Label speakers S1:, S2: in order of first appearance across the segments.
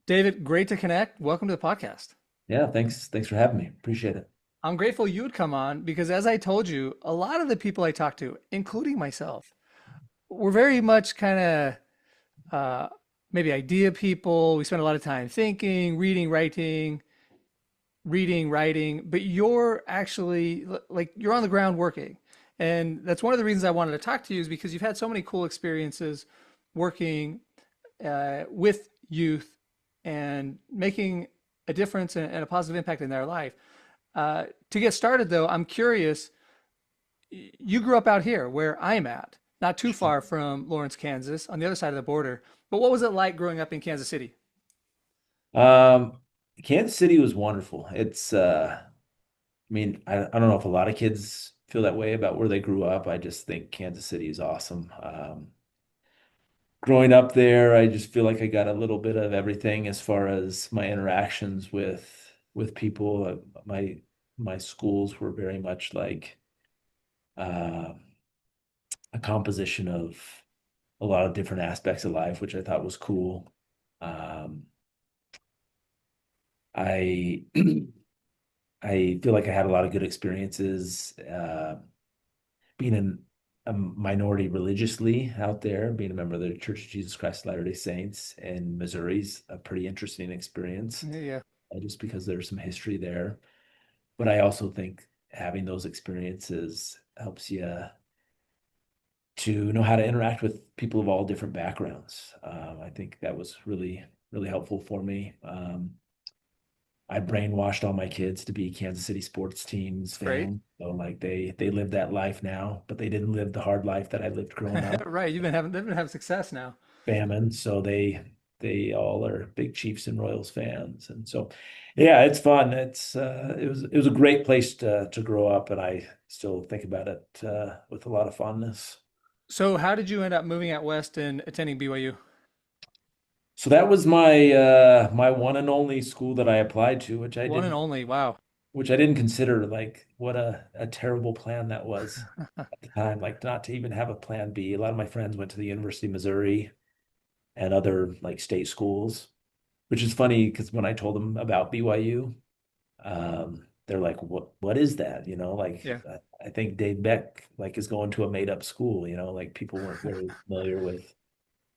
S1: David, great to connect. Welcome to the podcast.
S2: Yeah, thanks for having me. Appreciate it.
S1: I'm grateful you would come on because, as I told you, a lot of the people I talk to, including myself, we're very much kind of maybe idea people. We spend a lot of time thinking, reading, writing, but you're actually like you're on the ground working. And that's one of the reasons I wanted to talk to you is because you've had so many cool experiences working with youth and making a difference and a positive impact in their life. To get started, though, I'm curious. You grew up out here where I'm at, not too far from Lawrence, Kansas, on the other side of the border. But what was it like growing up in Kansas City?
S2: Um, Kansas City was wonderful. I don't know if a lot of kids feel that way about where they grew up. I just think Kansas City is awesome. Growing up there, I just feel like I got a little bit of everything as far as my interactions with people. My schools were very much like uh, a composition of a lot of different aspects of life, which I thought was cool. Um, I I feel like I had a lot of good experiences being a minority religiously out there, being a member of the Church of Jesus Christ of Latter-day Saints in Missouri's a pretty interesting experience,
S1: Yeah,
S2: just because there's some history there. But I also think having those experiences helps you to know how to interact with people of all different backgrounds. I think that was really helpful for me. I brainwashed all my kids to be Kansas City sports teams
S1: it's great.
S2: fans. So like they live that life now, but they didn't live the hard life that I lived growing up,
S1: Right, they've been having success now.
S2: famine. So they all are big Chiefs and Royals fans. And so yeah, it's fun. It was a great place to grow up, and I still think about it with a lot of fondness.
S1: So, how did you end up moving out west and attending BYU?
S2: So that was my one and only school that I applied to,
S1: One and only. Wow.
S2: which I didn't consider. Like what a terrible plan that was at the time, like not to even have a plan B. A lot of my friends went to the University of Missouri and other like state schools, which is funny because when I told them about BYU, they're like, what is that? Like
S1: Yeah.
S2: I think Dave Beck like is going to a made up school, like people weren't very familiar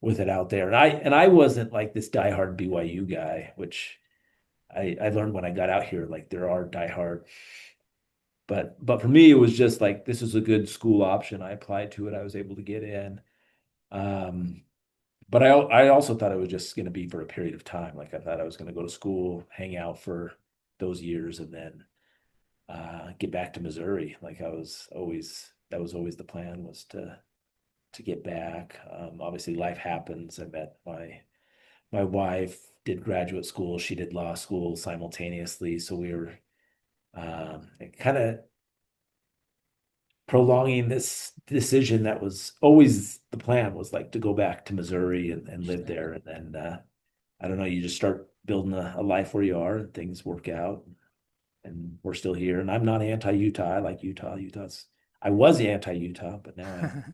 S2: with it out there. And I wasn't like this diehard BYU guy, which I learned when I got out here, like there are diehard. But for me, it was just like this is a good school option. I applied to it. I was able to get in. Um, but I also thought it was just going to be for a period of time. Like I thought I was going to go to school, hang out for those years, and then get back to Missouri. Like that was always the plan was to get back. Obviously, life happens. I met my wife, did graduate school. She did law school simultaneously, so we were kind of prolonging this decision that was always the plan was like to go back to Missouri and live there. And then I don't know, you just start building a life where you are and things work out. And we're still here. And I'm not anti-Utah. I like Utah. I was anti-Utah, but now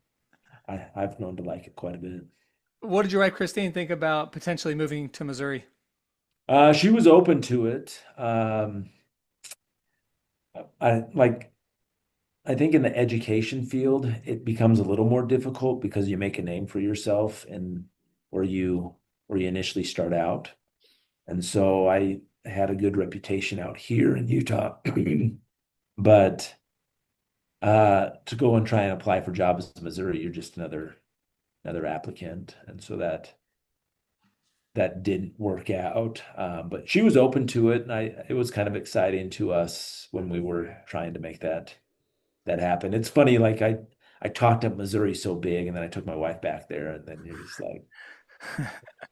S2: I've known to like it quite a bit.
S1: What did your wife Christine think about potentially moving to Missouri?
S2: She was open to it. I like I think in the education field, it becomes a little more difficult because you make a name for yourself and where you where you initially start out. And so I had a good reputation out here in Utah. But to go and try and apply for jobs in Missouri, you're just another applicant. And so that didn't work out. But she was open to it, and it was kind of exciting to us when we were trying to make that happened. It's funny, like I talked up Missouri so big, and then I took my wife back there, and then you're just like,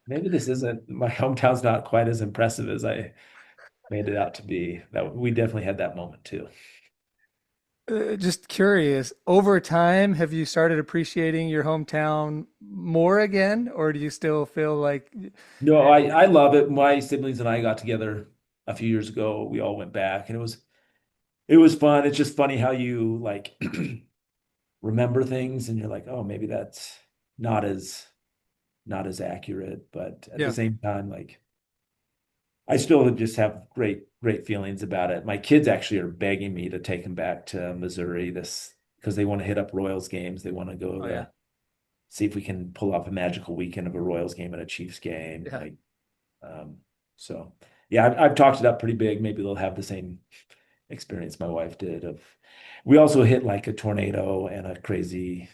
S2: maybe this isn't my hometown's not quite as impressive as I made it out to be. That we definitely had that moment too.
S1: Just curious, over time, have you started appreciating your hometown more again, or do you still feel like,
S2: No, I love it. My siblings and I got together a few years ago. We all went back, and it was fun. It's just funny how you like remember things, and you're like, oh, maybe that's not as not as accurate, but at the
S1: yeah,
S2: same time, like I still just have great feelings about it. My kids actually are begging me to take them back to Missouri this because they want to hit up Royals games. They want to go
S1: Oh yeah,
S2: to see if we can pull off a magical weekend of a Royals game and a Chiefs game.
S1: yeah.
S2: Um, so yeah, I've talked it up pretty big. Maybe they'll have the same experience my wife did of we also hit like a tornado and a crazy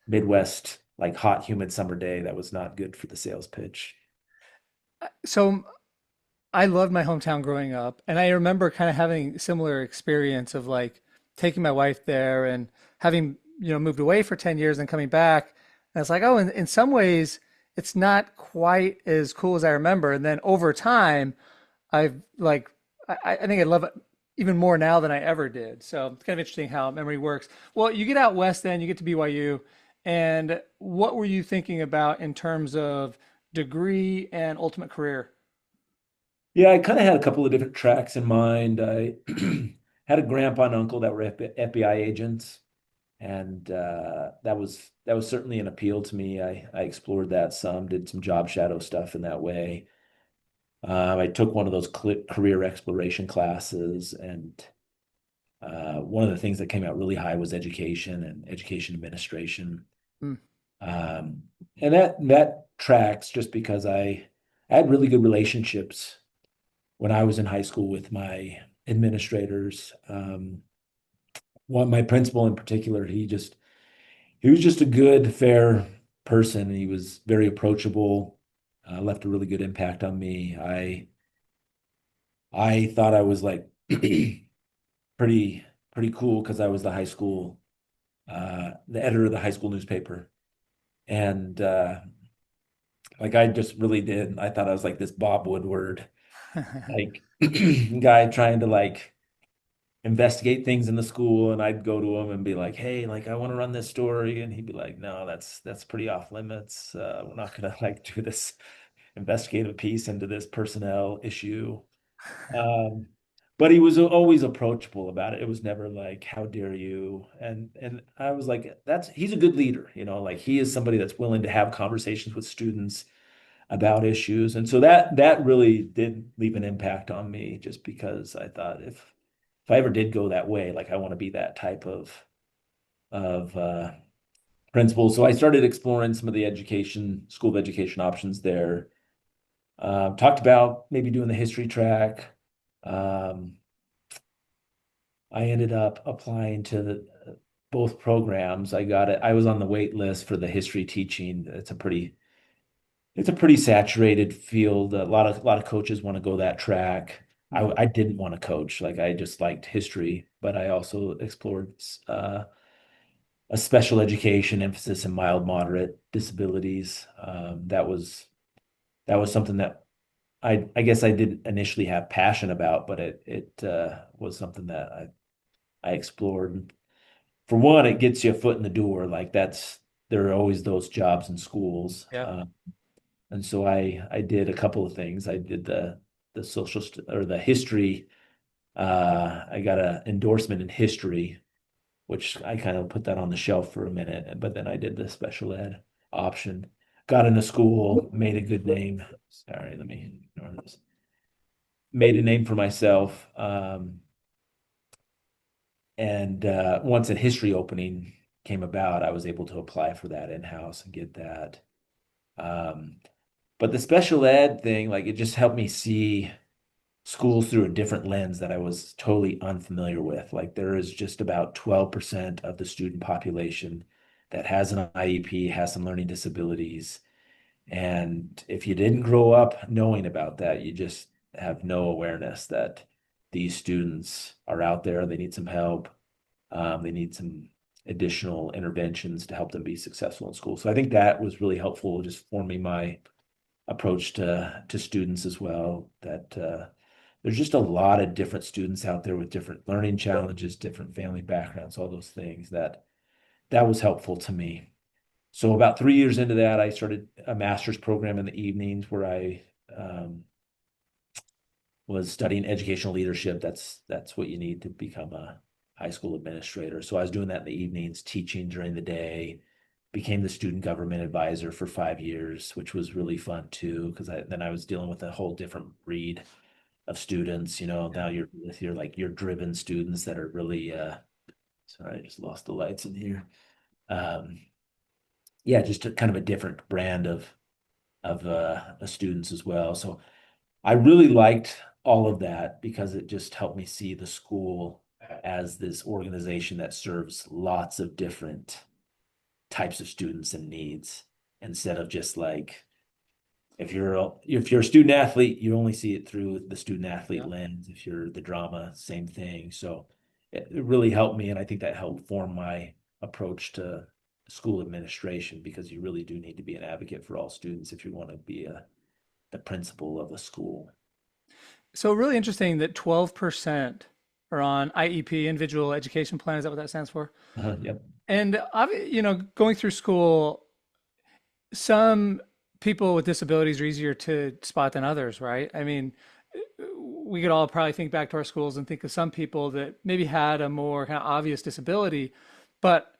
S2: Midwest, like hot, humid summer day that was not good for the sales pitch.
S1: So I loved my hometown growing up, and I remember kind of having similar experience of like taking my wife there and having, moved away for 10 years and coming back. And it's like, oh, in some ways, it's not quite as cool as I remember. And then over time, I've like, I think I love it even more now than I ever did. So it's kind of interesting how memory works. Well, you get out west, then you get to BYU. And what were you thinking about in terms of degree and ultimate career?
S2: Yeah, I kind of had a couple of different tracks in mind. I had a grandpa and uncle that were FBI agents, and that was certainly an appeal to me. I explored that some, did some job shadow stuff in that way. I took one of those career exploration classes, and one of the things that came out really high was education and education administration.
S1: Hmm.
S2: Um, and that tracks just because I had really good relationships when I was in high school with my administrators. One, my principal in particular, he was just a good, fair person. He was very approachable, left a really good impact on me. I thought I was like pretty pretty cool because I was the editor of the high school newspaper, and like I just really did. I thought I was like this Bob Woodward like guy trying to like investigate things in the school, and I'd go to him and be like, "Hey, like I want to run this story," and he'd be like, "No, that's pretty off limits. We're not gonna like do this investigative piece into this personnel issue." Um, but he was always approachable about it. It was never like, "How dare you?" And I was like, "That's he's a good leader, like he is somebody that's willing to have conversations with students about issues." And so that really did leave an impact on me just because I thought if I ever did go that way, like I want to be that type of principal. So I started exploring some of the school of education options there. Talked about maybe doing the history track. Um, I ended up applying to both programs. I got it. I was on the wait list for the history teaching. It's a pretty saturated field. A lot of coaches want to go that track. I didn't want to coach. Like I just liked history, but I also explored a special education emphasis in mild moderate disabilities. That was something that I guess I didn't initially have passion about, but it was something that I explored. For one, it gets you a foot in the door. Like there are always those jobs in schools.
S1: Yeah.
S2: And so I did a couple of things. I did the or the history. I got an endorsement in history, which I kind of put that on the shelf for a minute. But then I did the special ed option. Got into school, made a good name. Sorry, let me ignore this. Made a name for myself. And once a history opening came about, I was able to apply for that in-house and get that. Um, but the special ed thing, like it just helped me see schools through a different lens that I was totally unfamiliar with. Like there is just about 12% of the student population that has an IEP, has some learning disabilities. And if you didn't grow up knowing about that, you just have no awareness that these students are out there. They need some help. They need some additional interventions to help them be successful in school. So I think that was really helpful, just forming my approach to students as well. That there's just a lot of different students out there with different learning challenges, different family backgrounds, all those things that was helpful to me. So about 3 years into that, I started a master's program in the evenings where I was studying educational leadership. That's what you need to become a high school administrator. So I was doing that in the evenings, teaching during the day, became the student government advisor for 5 years, which was really fun too, because then I was dealing with a whole different breed of students. Now you're with your driven students that are really sorry, I just lost the lights in here. Um, yeah, just kind of a different brand of students as well. So I really liked all of that because it just helped me see the school as this organization that serves lots of different types of students and needs instead of just like if you're a student athlete, you only see it through the student athlete
S1: Yeah.
S2: lens. If you're the drama, same thing. So it really helped me, and I think that helped form my approach to school administration because you really do need to be an advocate for all students if you want to be the principal of a school.
S1: So really interesting that 12% are on IEP, individual education plan. Is that what that stands for?
S2: Yep.
S1: And going through school, some people with disabilities are easier to spot than others, right? I mean, we could all probably think back to our schools and think of some people that maybe had a more kind of obvious disability, but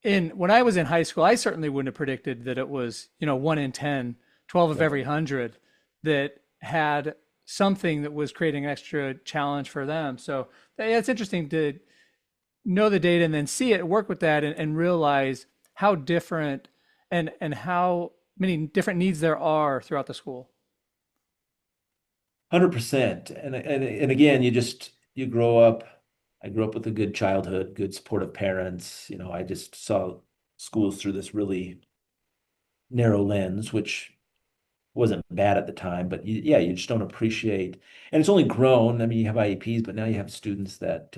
S1: in when I was in high school, I certainly wouldn't have predicted that it was, 1 in 10, 12 of
S2: Yep.
S1: every 100 that had something that was creating an extra challenge for them. So yeah, it's interesting to know the data and then see it, work with that, and realize how different and how many different needs there are throughout the school.
S2: 100%. And again, you grow up. I grew up with a good childhood, good supportive parents. I just saw schools through this really narrow lens, which wasn't bad at the time, but yeah, you just don't appreciate. And it's only grown. I mean, you have IEPs, but now you have students that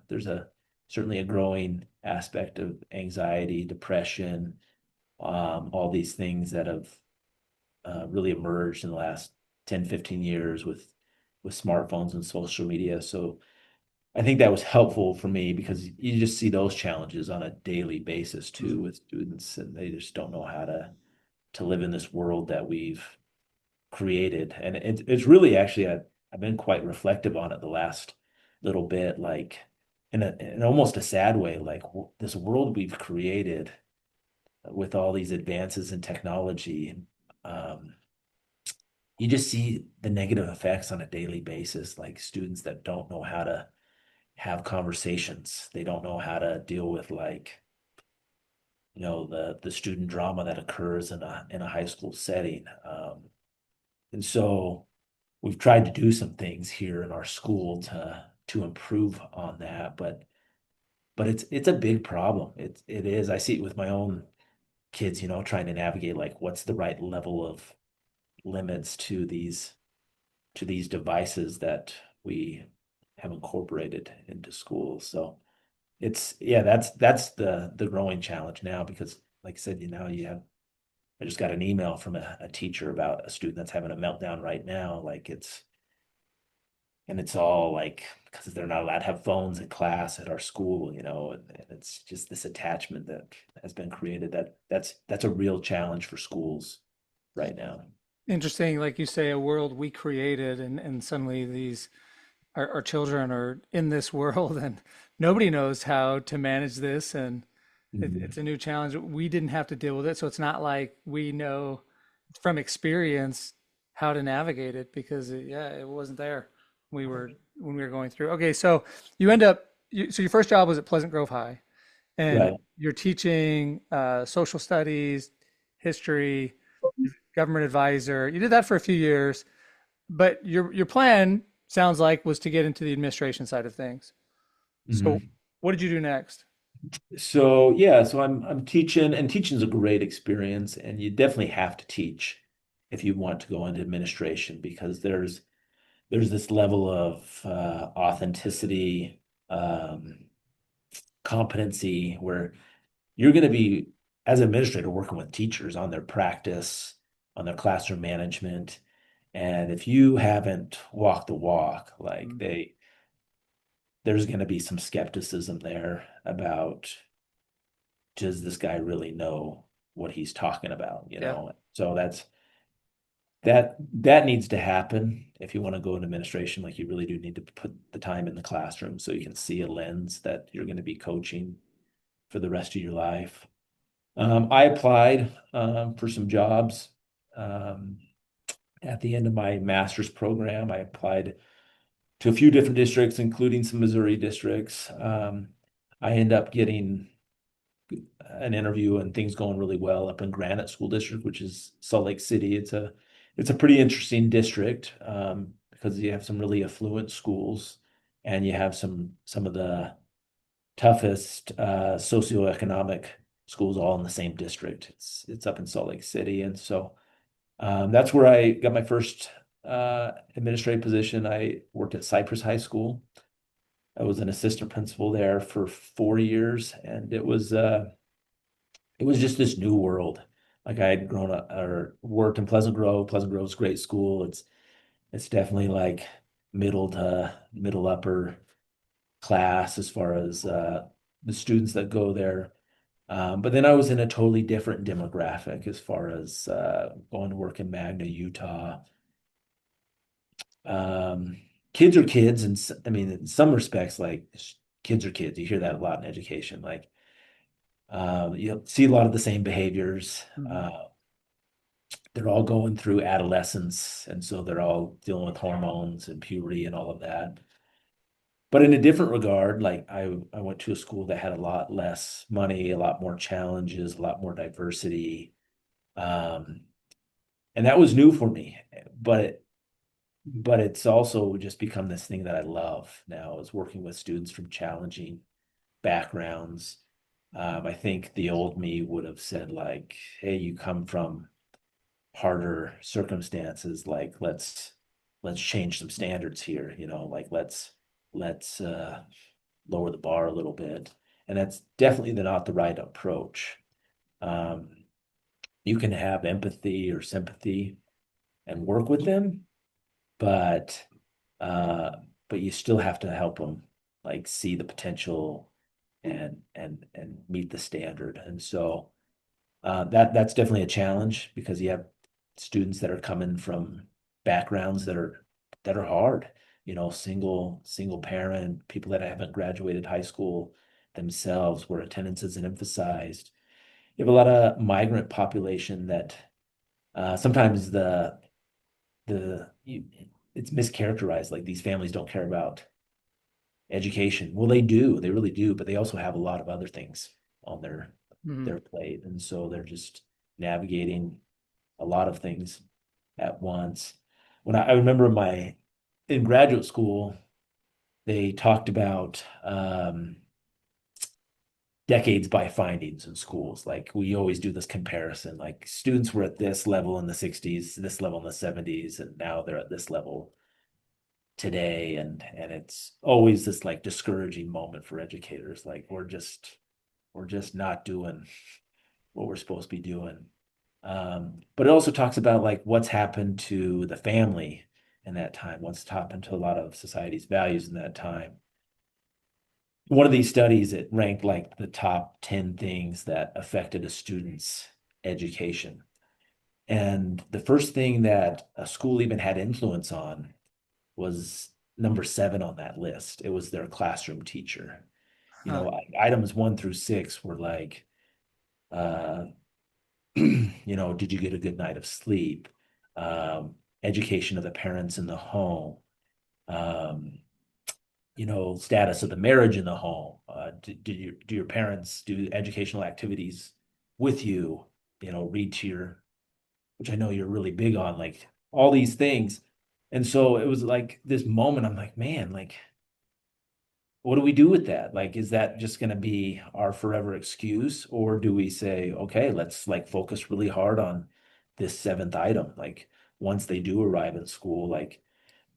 S2: there's a certainly a growing aspect of anxiety, depression, all these things that have really emerged in the last 10, 15 years with smartphones and social media. So I think that was helpful for me because you just see those challenges on a daily basis too with students, and they just don't know how to live in this world that we've created. And it's really actually I've been quite reflective on it the last little bit, like in almost a sad way, like this world we've created with all these advances in technology. Um, you just see the negative effects on a daily basis, like students that don't know how to have conversations. They don't know how to deal with the student drama that occurs in a high school setting. And so we've tried to do some things here in our school to improve on that, but it's a big problem. It is. I see it with my own kids, trying to navigate like what's the right level of limits to these devices that we have incorporated into schools. So yeah, that's the growing challenge now because like I said, I just got an email from a teacher about a student that's having a meltdown right now. And it's all like because they're not allowed to have phones in class at our school, and it's just this attachment that has been created that's a real challenge for schools right now.
S1: Interesting, like you say, a world we created, and suddenly these our children are in this world, and nobody knows how to manage this, and it's
S2: Mhm.
S1: a new challenge. We didn't have to deal with it, so it's not like we know from experience how to navigate it because yeah, it wasn't there. When we were going through. Okay, so you end up so your first job was at Pleasant Grove High, and
S2: Right.
S1: you're teaching social studies, history, government advisor. You did that for a few years, but your plan sounds like was to get into the administration side of things. So
S2: Mhm.
S1: what did you do next?
S2: So yeah, so I'm teaching, and teaching is a great experience, and you definitely have to teach if you want to go into administration because there's this level of authenticity, competency where you're going to be as an administrator working with teachers on their practice, on their classroom management, and if you haven't walked the walk, like
S1: Mm.
S2: there's going to be some skepticism there about does this guy really know what he's talking about,
S1: Yeah.
S2: So that needs to happen if you want to go in administration. Like you really do need to put the time in the classroom so you can see a lens that you're going to be coaching for the rest of your life. I applied for some jobs um, at the end of my master's program. I applied to a few different districts, including some Missouri districts. I end up getting an interview and things going really well up in Granite School District, which is Salt Lake City. It's a pretty interesting district because you have some really affluent schools and you have some of the toughest socioeconomic schools all in the same district. It's up in Salt Lake City, and so that's where I got my first administrative position. I worked at Cyprus High School. I was an assistant principal there for 4 years, and it was just this new world. Like I had grown up or worked in Pleasant Grove. Pleasant Grove's a great school. It's definitely like middle to middle upper class as far as the students that go there. But then I was in a totally different demographic as far as going to work in Magna, Utah. Um, Kids are kids, and I mean, in some respects, like kids are kids. You hear that a lot in education. Like you'll see a lot of the same behaviors.
S1: Mhm.
S2: They're all going through adolescence, and so they're all dealing with hormones and puberty and all of that. But in a different regard, like I went to a school that had a lot less money, a lot more challenges, a lot more diversity. Um, and that was new for me. But but it's also just become this thing that I love now is working with students from challenging backgrounds. I think the old me would have said like, hey, you come from harder circumstances, like let's change some standards here, like let's lower the bar a little bit. And that's definitely not the right approach. Um, you can have empathy or sympathy and work with them, but uh, but you still have to help them like see the potential and meet the standard. And so that's definitely a challenge because you have students that are coming from backgrounds that are hard, single parent, people that haven't graduated high school themselves, where attendance isn't emphasized. You have a lot of migrant population that sometimes it's mischaracterized, like these families don't care about education. Well, they do, they really do, but they also have a lot of other things on
S1: Mhm.
S2: their plate, and so they're just navigating a lot of things at once. I remember in graduate school, they talked about decades by findings in schools. Like we always do this comparison, like students were at this level in the 60s, this level in the 70s, and now they're at this level today. And it's always this like discouraging moment for educators. Like we're just not doing what we're supposed to be doing. But it also talks about like what's happened to the family in that time, what's happened to a lot of society's values in that time. One of these studies, it ranked like the top 10 things that affected a student's education. And the first thing that a school even had influence on was number 7 on that list. It was their classroom teacher.
S1: Huh.
S2: Items 1 through 6 were like, uh, did you get a good night of sleep? Education of the parents in the home, um, status of the marriage in the home. Do your parents do educational activities with you? Read to which I know you're really big on, like all these things. And so it was like this moment, I'm like, man, like, what do we do with that? Like, is that just going to be our forever excuse? Or do we say, okay, let's like focus really hard on this 7th item? Like, once they do arrive at school, like,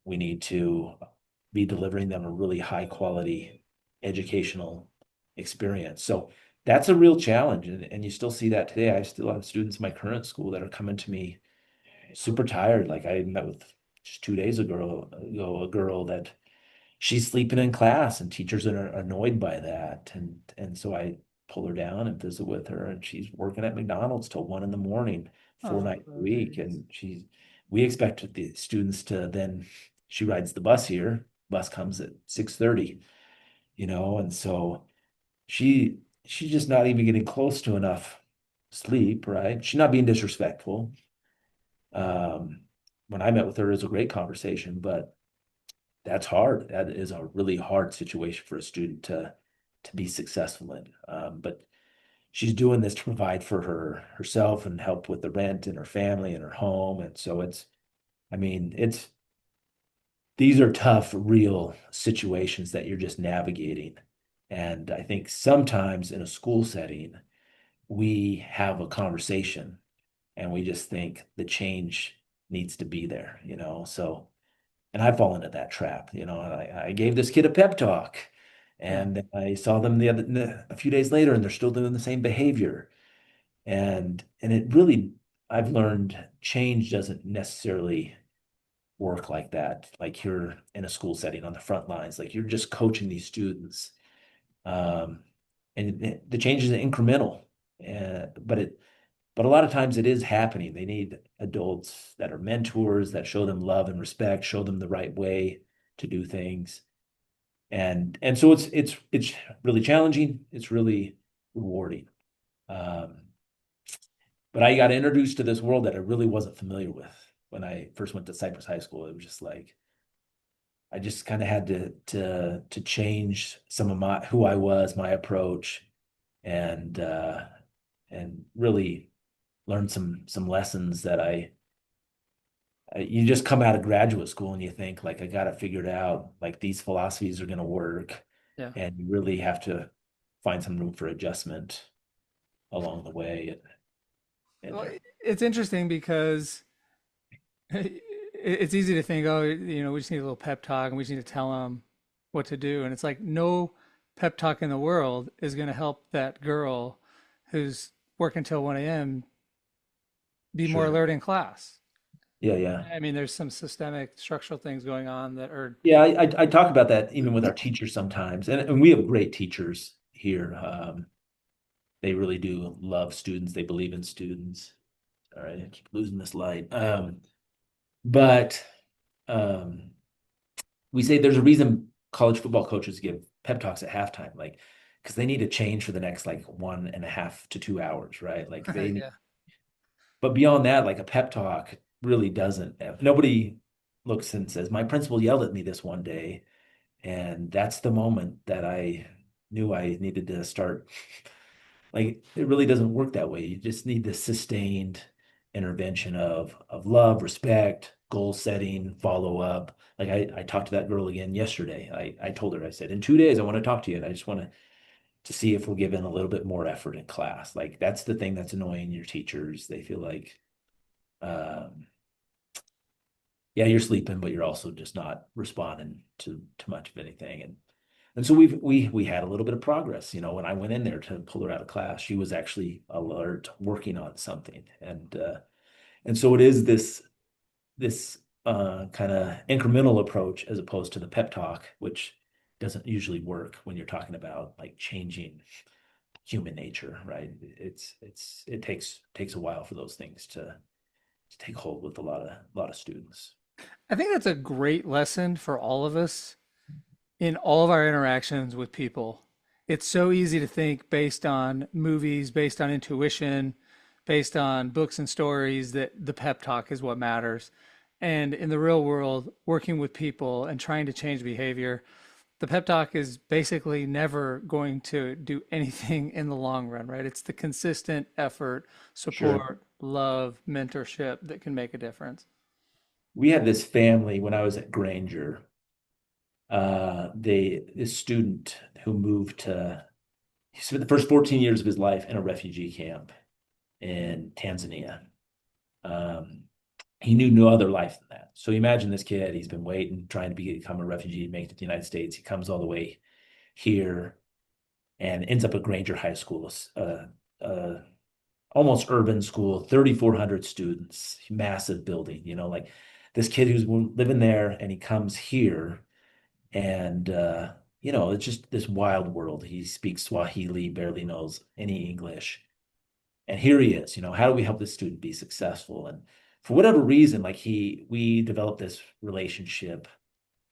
S2: we need to be delivering them a really high quality educational experience. So that's a real challenge. And you still see that today. I still have students in my current school that are coming to me super tired. Like, I met with just 2 days ago, a girl that she's sleeping in class and teachers are annoyed by that. And so I pull her down and visit with her, and she's working at McDonald's till 1 in the morning, four
S1: Oh,
S2: nights a week. And we expect the students to then, she rides the bus here. Bus comes at 6:30, and so she's just not even getting close to enough sleep, right? She's not being disrespectful. Um, when I met with her, it was a great conversation, but that's hard. That is a really hard situation for a student to be successful in. But she's doing this to provide for herself and help with the rent and her family and her home. And so I mean, these are tough, real situations that you're just navigating. And I think sometimes in a school setting, we have a conversation and we just think the change needs to be there, you know? So, and I've fallen into that trap, you know, I gave this kid a pep talk
S1: Yeah.
S2: and I saw them a few days later and they're still doing the same behavior. And it really, I've learned change doesn't necessarily work like that. Like you're in a school setting on the front lines, like you're just coaching these students. Um, and the change is incremental. But a lot of times it is happening. They need adults that are mentors that show them love and respect, show them the right way to do things. And so it's really challenging. It's really rewarding. Um, but I got introduced to this world that I really wasn't familiar with when I first went to Cyprus High School. It was just like I just kind of had to change some of my who I was, my approach, and and really learn some lessons that you just come out of graduate school and you think like I got it figured out, like these philosophies are going to work,
S1: Yeah.
S2: and you really have to find some room for adjustment along the way. And
S1: Well, it's interesting because it's easy to think, oh, we just need a little pep talk and we just need to tell them what to do. And it's like no pep talk in the world is going to help that girl who's working till 1 a.m. be more
S2: sure,
S1: alert in class.
S2: yeah, yeah.
S1: I mean, there's some systemic structural things going on that are,
S2: Yeah, I talk about that even with our teachers sometimes, and we have great teachers here. They really do love students. They believe in students. All right, I keep losing this light. But um, we say there's a reason college football coaches give pep talks at halftime, like because they need to change for the next like 1.5 to 2 hours, right? Like they need,
S1: yeah,
S2: but beyond that, like a pep talk really doesn't. Nobody looks and says, "My principal yelled at me this one day." And that's the moment that I knew I needed to start. Like it really doesn't work that way. You just need the sustained intervention of love, respect, goal setting, follow up. Like I talked to that girl again yesterday. I told her, I said, in 2 days, I want to talk to you. And I just want to see if we'll give in a little bit more effort in class. Like that's the thing that's annoying your teachers. They feel like um, yeah, you're sleeping, but you're also just not responding to too much of anything. And so we had a little bit of progress. You know, when I went in there to pull her out of class, she was actually alert, working on something. And so it is this kind of incremental approach as opposed to the pep talk, which doesn't usually work when you're talking about like changing human nature, right? It takes a while for those things to take hold with a lot of students.
S1: I think that's a great lesson for all of us in all of our interactions with people. It's so easy to think based on movies, based on intuition, based on books and stories that the pep talk is what matters. And in the real world, working with people and trying to change behavior, the pep talk is basically never going to do anything in the long run, right? It's the consistent effort,
S2: Sure.
S1: support, love, mentorship that can make a difference.
S2: We had this family when I was at Granger. This student who moved to he spent the first 14 years of his life in a refugee camp in Tanzania. Um, he knew no other life than that. So imagine this kid, he's been waiting, trying to become a refugee, make it to the United States. He comes all the way here and ends up at Granger High School, uh, almost urban school, 3,400 students, massive building, like this kid who's living there and he comes here and it's just this wild world. He speaks Swahili, barely knows any English. And here he is, how do we help this student be successful? And for whatever reason, like we developed this relationship.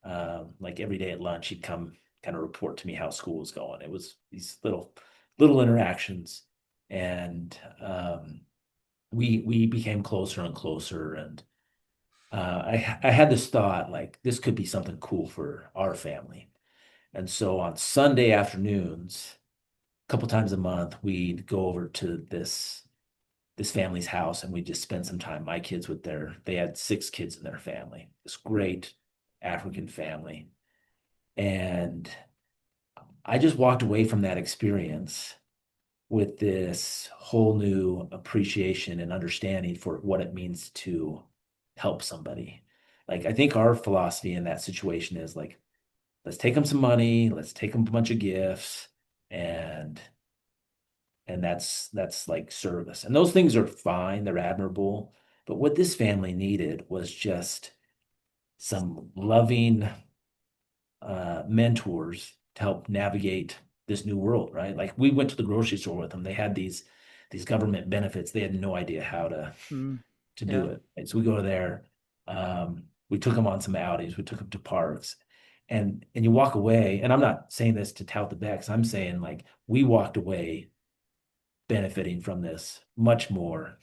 S2: Like every day at lunch, he'd come kind of report to me how school was going. It was these little interactions. and we became closer and closer. And I had this thought like this could be something cool for our family. And so on Sunday afternoons, a couple times a month, we'd go over to this family's house and we just spend some time. My kids with they had 6 kids in their family, this great African family. And I just walked away from that experience with this whole new appreciation and understanding for what it means to help somebody. Like, I think our philosophy in that situation is like, let's take them some money, let's take them a bunch of gifts, and that's like service. And those things are fine, they're admirable. But what this family needed was just some loving mentors to help navigate this new world, right? Like we went to the grocery store with them. They had these government benefits. They had no idea how
S1: Mm,
S2: to do
S1: yeah.
S2: it. And so we go there. We took them on some outings. We took them to parks, and you walk away. And I'm not saying this to tout the Becks. I'm saying like we walked away benefiting from this much more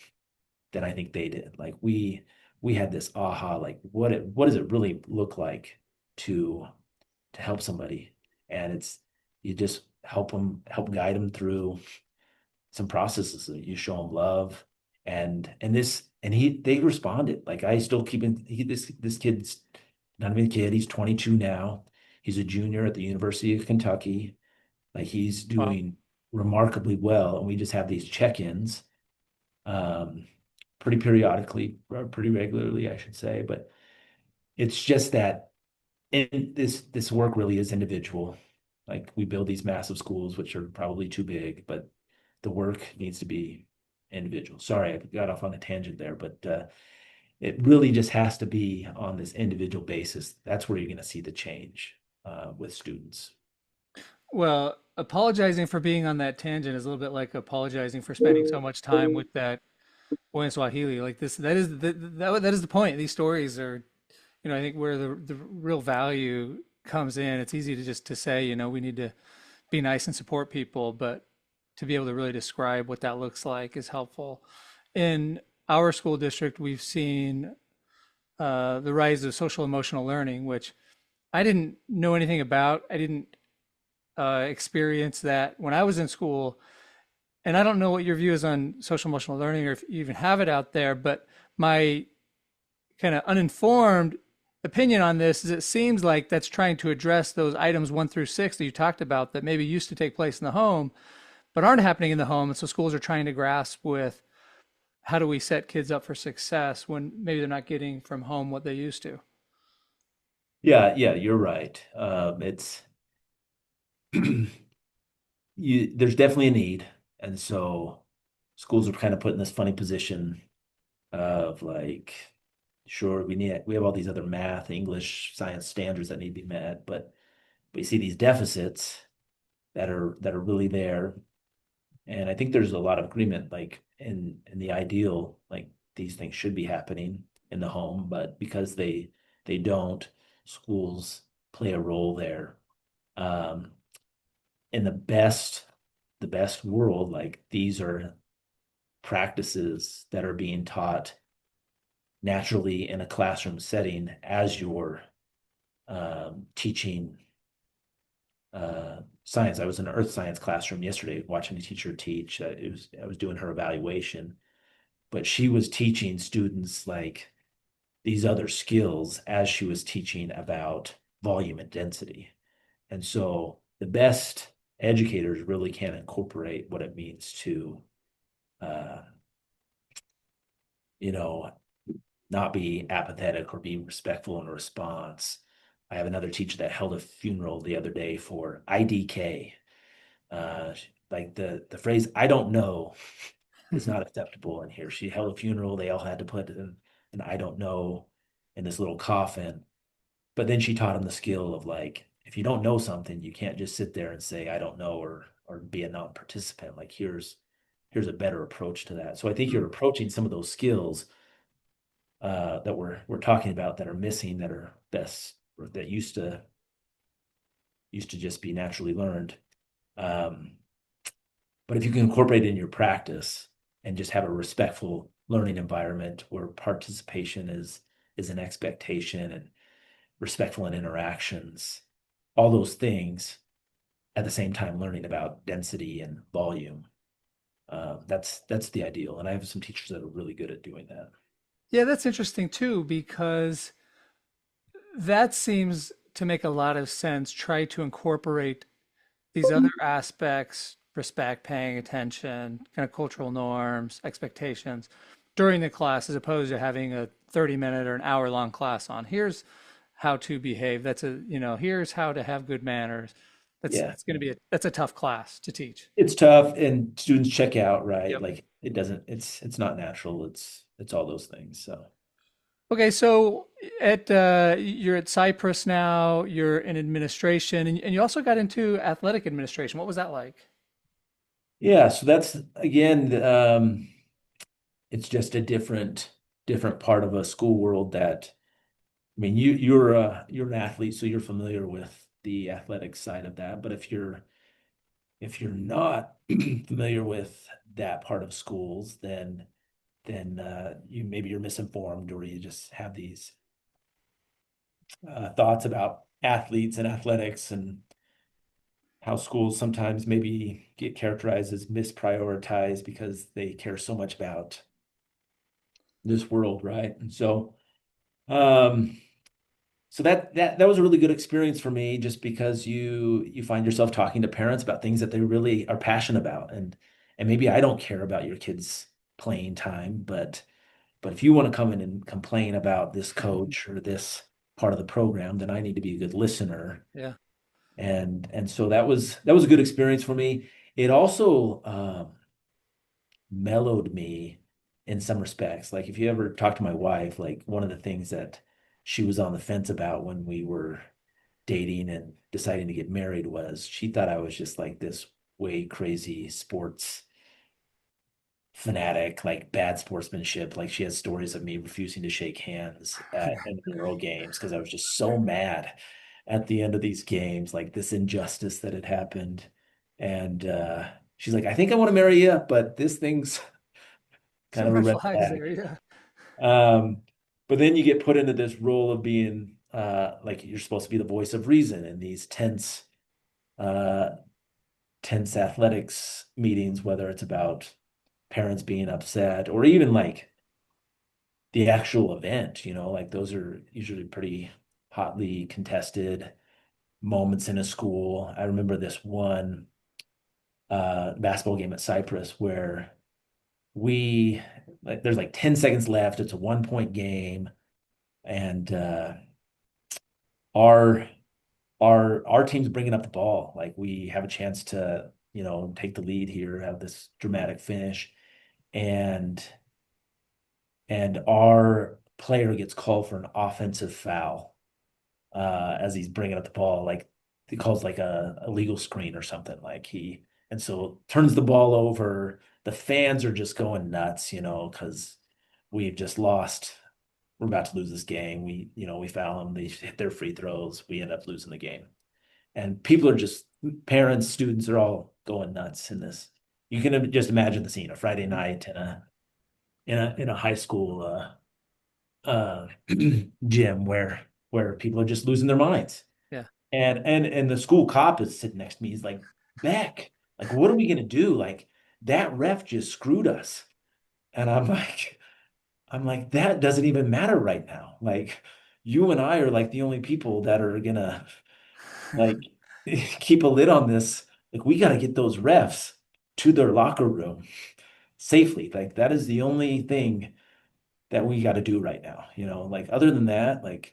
S2: than I think they did. Like we had this aha, like what does it really look like to help somebody? And it's you just help guide them through some processes that you show them love and this and they responded. Like I still keep in this kid's not even a kid, he's 22 now. He's a junior at the University of Kentucky. Like he's
S1: Wow.
S2: doing remarkably well, and we just have these check-ins um, pretty periodically, or pretty regularly, I should say. But it's just that this work really is individual. Like we build these massive schools, which are probably too big, but the work needs to be individual. Sorry, I got off on a tangent there, but it really just has to be on this individual basis. That's where you're going to see the change with students.
S1: Well, apologizing for being on that tangent is a little bit like apologizing for spending so much time with that boy in Swahili. Like this, that is the point. These stories are, I think where the real value comes in. It's easy to just to say, we need to be nice and support people, but to be able to really describe what that looks like is helpful. In our school district, we've seen the rise of social emotional learning, which I didn't know anything about. I didn't experience that when I was in school. And I don't know what your view is on social emotional learning or if you even have it out there, but my kind of uninformed opinion on this is it seems like that's trying to address those items 1 through 6 that you talked about that maybe used to take place in the home, but aren't happening in the home. And so schools are trying to grasp with how do we set kids up for success when maybe they're not getting from home what they used to.
S2: Yeah, yeah, you're right. It's there's definitely a need, and so schools are kind of put in this funny position of like, sure, we have all these other math, English, science standards that need to be met, but we see these deficits that are really there. And I think there's a lot of agreement, like in the ideal, like these things should be happening in the home, but because they don't, schools play a role there. Um, in the best world, like these are practices that are being taught naturally in a classroom setting as you're teaching science. I was in an earth science classroom yesterday watching a teacher teach. I was doing her evaluation, but she was teaching students like these other skills as she was teaching about volume and density. And so the best educators really can incorporate what it means to, uh, you know, not be apathetic or be respectful in response. I have another teacher that held a funeral the other day for IDK. Uh, like the phrase "I don't know" is not acceptable in here. She held a funeral. They all had to put an "I don't know" in this little coffin. But then she taught him the skill of like, if you don't know something, you can't just sit there and say "I don't know" or be a non-participant. Like here's a better approach to that. So I think you're approaching some of those skills that we're talking about that are missing, that are best or that used to just be naturally learned. Um, But if you can incorporate it in your practice and just have a respectful learning environment where participation is an expectation and respectful in interactions, all those things at the same time learning about density and volume. That's the ideal. And I have some teachers that are really good at doing that.
S1: Yeah, that's interesting too, because that seems to make a lot of sense. Try to incorporate these other aspects, respect, paying attention, kind of cultural norms, expectations during the class, as opposed to having a 30-minute or an hour-long class on here's how to behave. That's a, here's how to have good manners.
S2: Yeah,
S1: That's going to be that's a tough class to teach.
S2: it's tough and students check out, right?
S1: Yep.
S2: Like it doesn't, it's not natural. It's all those things. So
S1: Okay, so you're at Cyprus now, you're in administration, and you also got into athletic administration. What was that like?
S2: yeah, so that's again, it's just a different part of a school world that I mean, you're an athlete, so you're familiar with the athletic side of that. But if you're not familiar with that part of schools, then you maybe you're misinformed or you just have these thoughts about athletes and athletics and how schools sometimes maybe get characterized as misprioritized because they care so much about this world, right? And um, so that was a really good experience for me just because you find yourself talking to parents about things that they really are passionate about and maybe I don't care about your kids' playing time, but if you want to come in and complain about this coach or this part of the program, then I need to be a good listener.
S1: Yeah.
S2: And so that was a good experience for me. It also mellowed me in some respects. Like if you ever talk to my wife, like one of the things that she was on the fence about when we were dating and deciding to get married was she thought I was just like this way crazy sports fanatic, like bad sportsmanship. Like she has stories of me refusing to shake hands at intramural games because I was just so mad at the end of these games, like this injustice that had happened. And she's like, I think I want to marry you, but this thing's kind
S1: Some
S2: of a
S1: red
S2: red
S1: flags
S2: flag.
S1: there, yeah.
S2: But then you get put into this role of being like you're supposed to be the voice of reason in these uh, tense athletics meetings, whether it's about parents being upset or even like the actual event, like those are usually pretty hotly contested moments in a school. I remember this one basketball game at Cyprus where we like there's like 10 seconds left. It's a 1 point game, and our our team's bringing up the ball. Like we have a chance to, take the lead here, have this dramatic finish, and our player gets called for an offensive foul as he's bringing up the ball. Like he calls like a legal screen or something. And so turns the ball over. The fans are just going nuts, because we've just lost. We're about to lose this game. We foul them. They hit their free throws. We end up losing the game. And people are just parents, students are all going nuts in this. You can just imagine the scene, a Friday night in a high school gym where people are just losing their minds.
S1: Yeah.
S2: And the school cop is sitting next to me. He's like, Beck, like, what are we gonna do? Like, that ref just screwed us. And I'm like, that doesn't even matter right now. Like, you and I are like the only people that are gonna like keep a lid on this. Like, we gotta get those refs to their locker room safely. Like, that is the only thing that we got to do right now. Like other than that, like,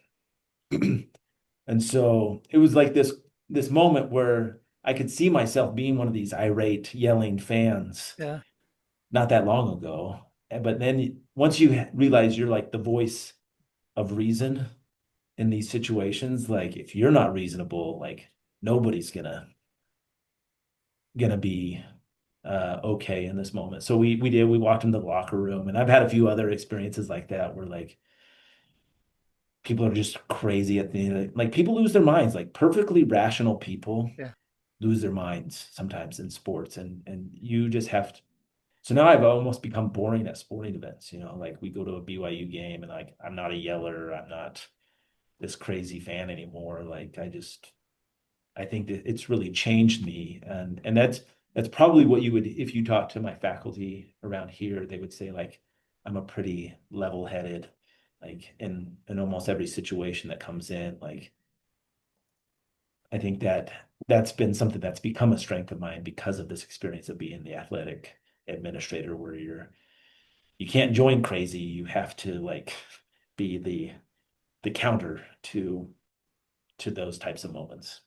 S2: and so it was like this moment where I could see myself being one of these irate, yelling fans
S1: Yeah.
S2: not that long ago. But then once you realize you're like the voice of reason in these situations, like if you're not reasonable, like nobody's gonna be okay in this moment. So we walked into the locker room, and I've had a few other experiences like that where like people are just crazy at the like people lose their minds, like perfectly rational people
S1: Yeah.
S2: lose their minds sometimes in sports, and you just have to. So now I've almost become boring at sporting events, like we go to a BYU game and like I'm not a yeller, I'm not this crazy fan anymore. Like I think that it's really changed me, and that's probably what you would, if you talk to my faculty around here, they would say like I'm a pretty level-headed, like in almost every situation that comes in. Like I think that that's been something that's become a strength of mine because of this experience of being the athletic administrator, where you can't join crazy. You have to like be the counter to those types of moments.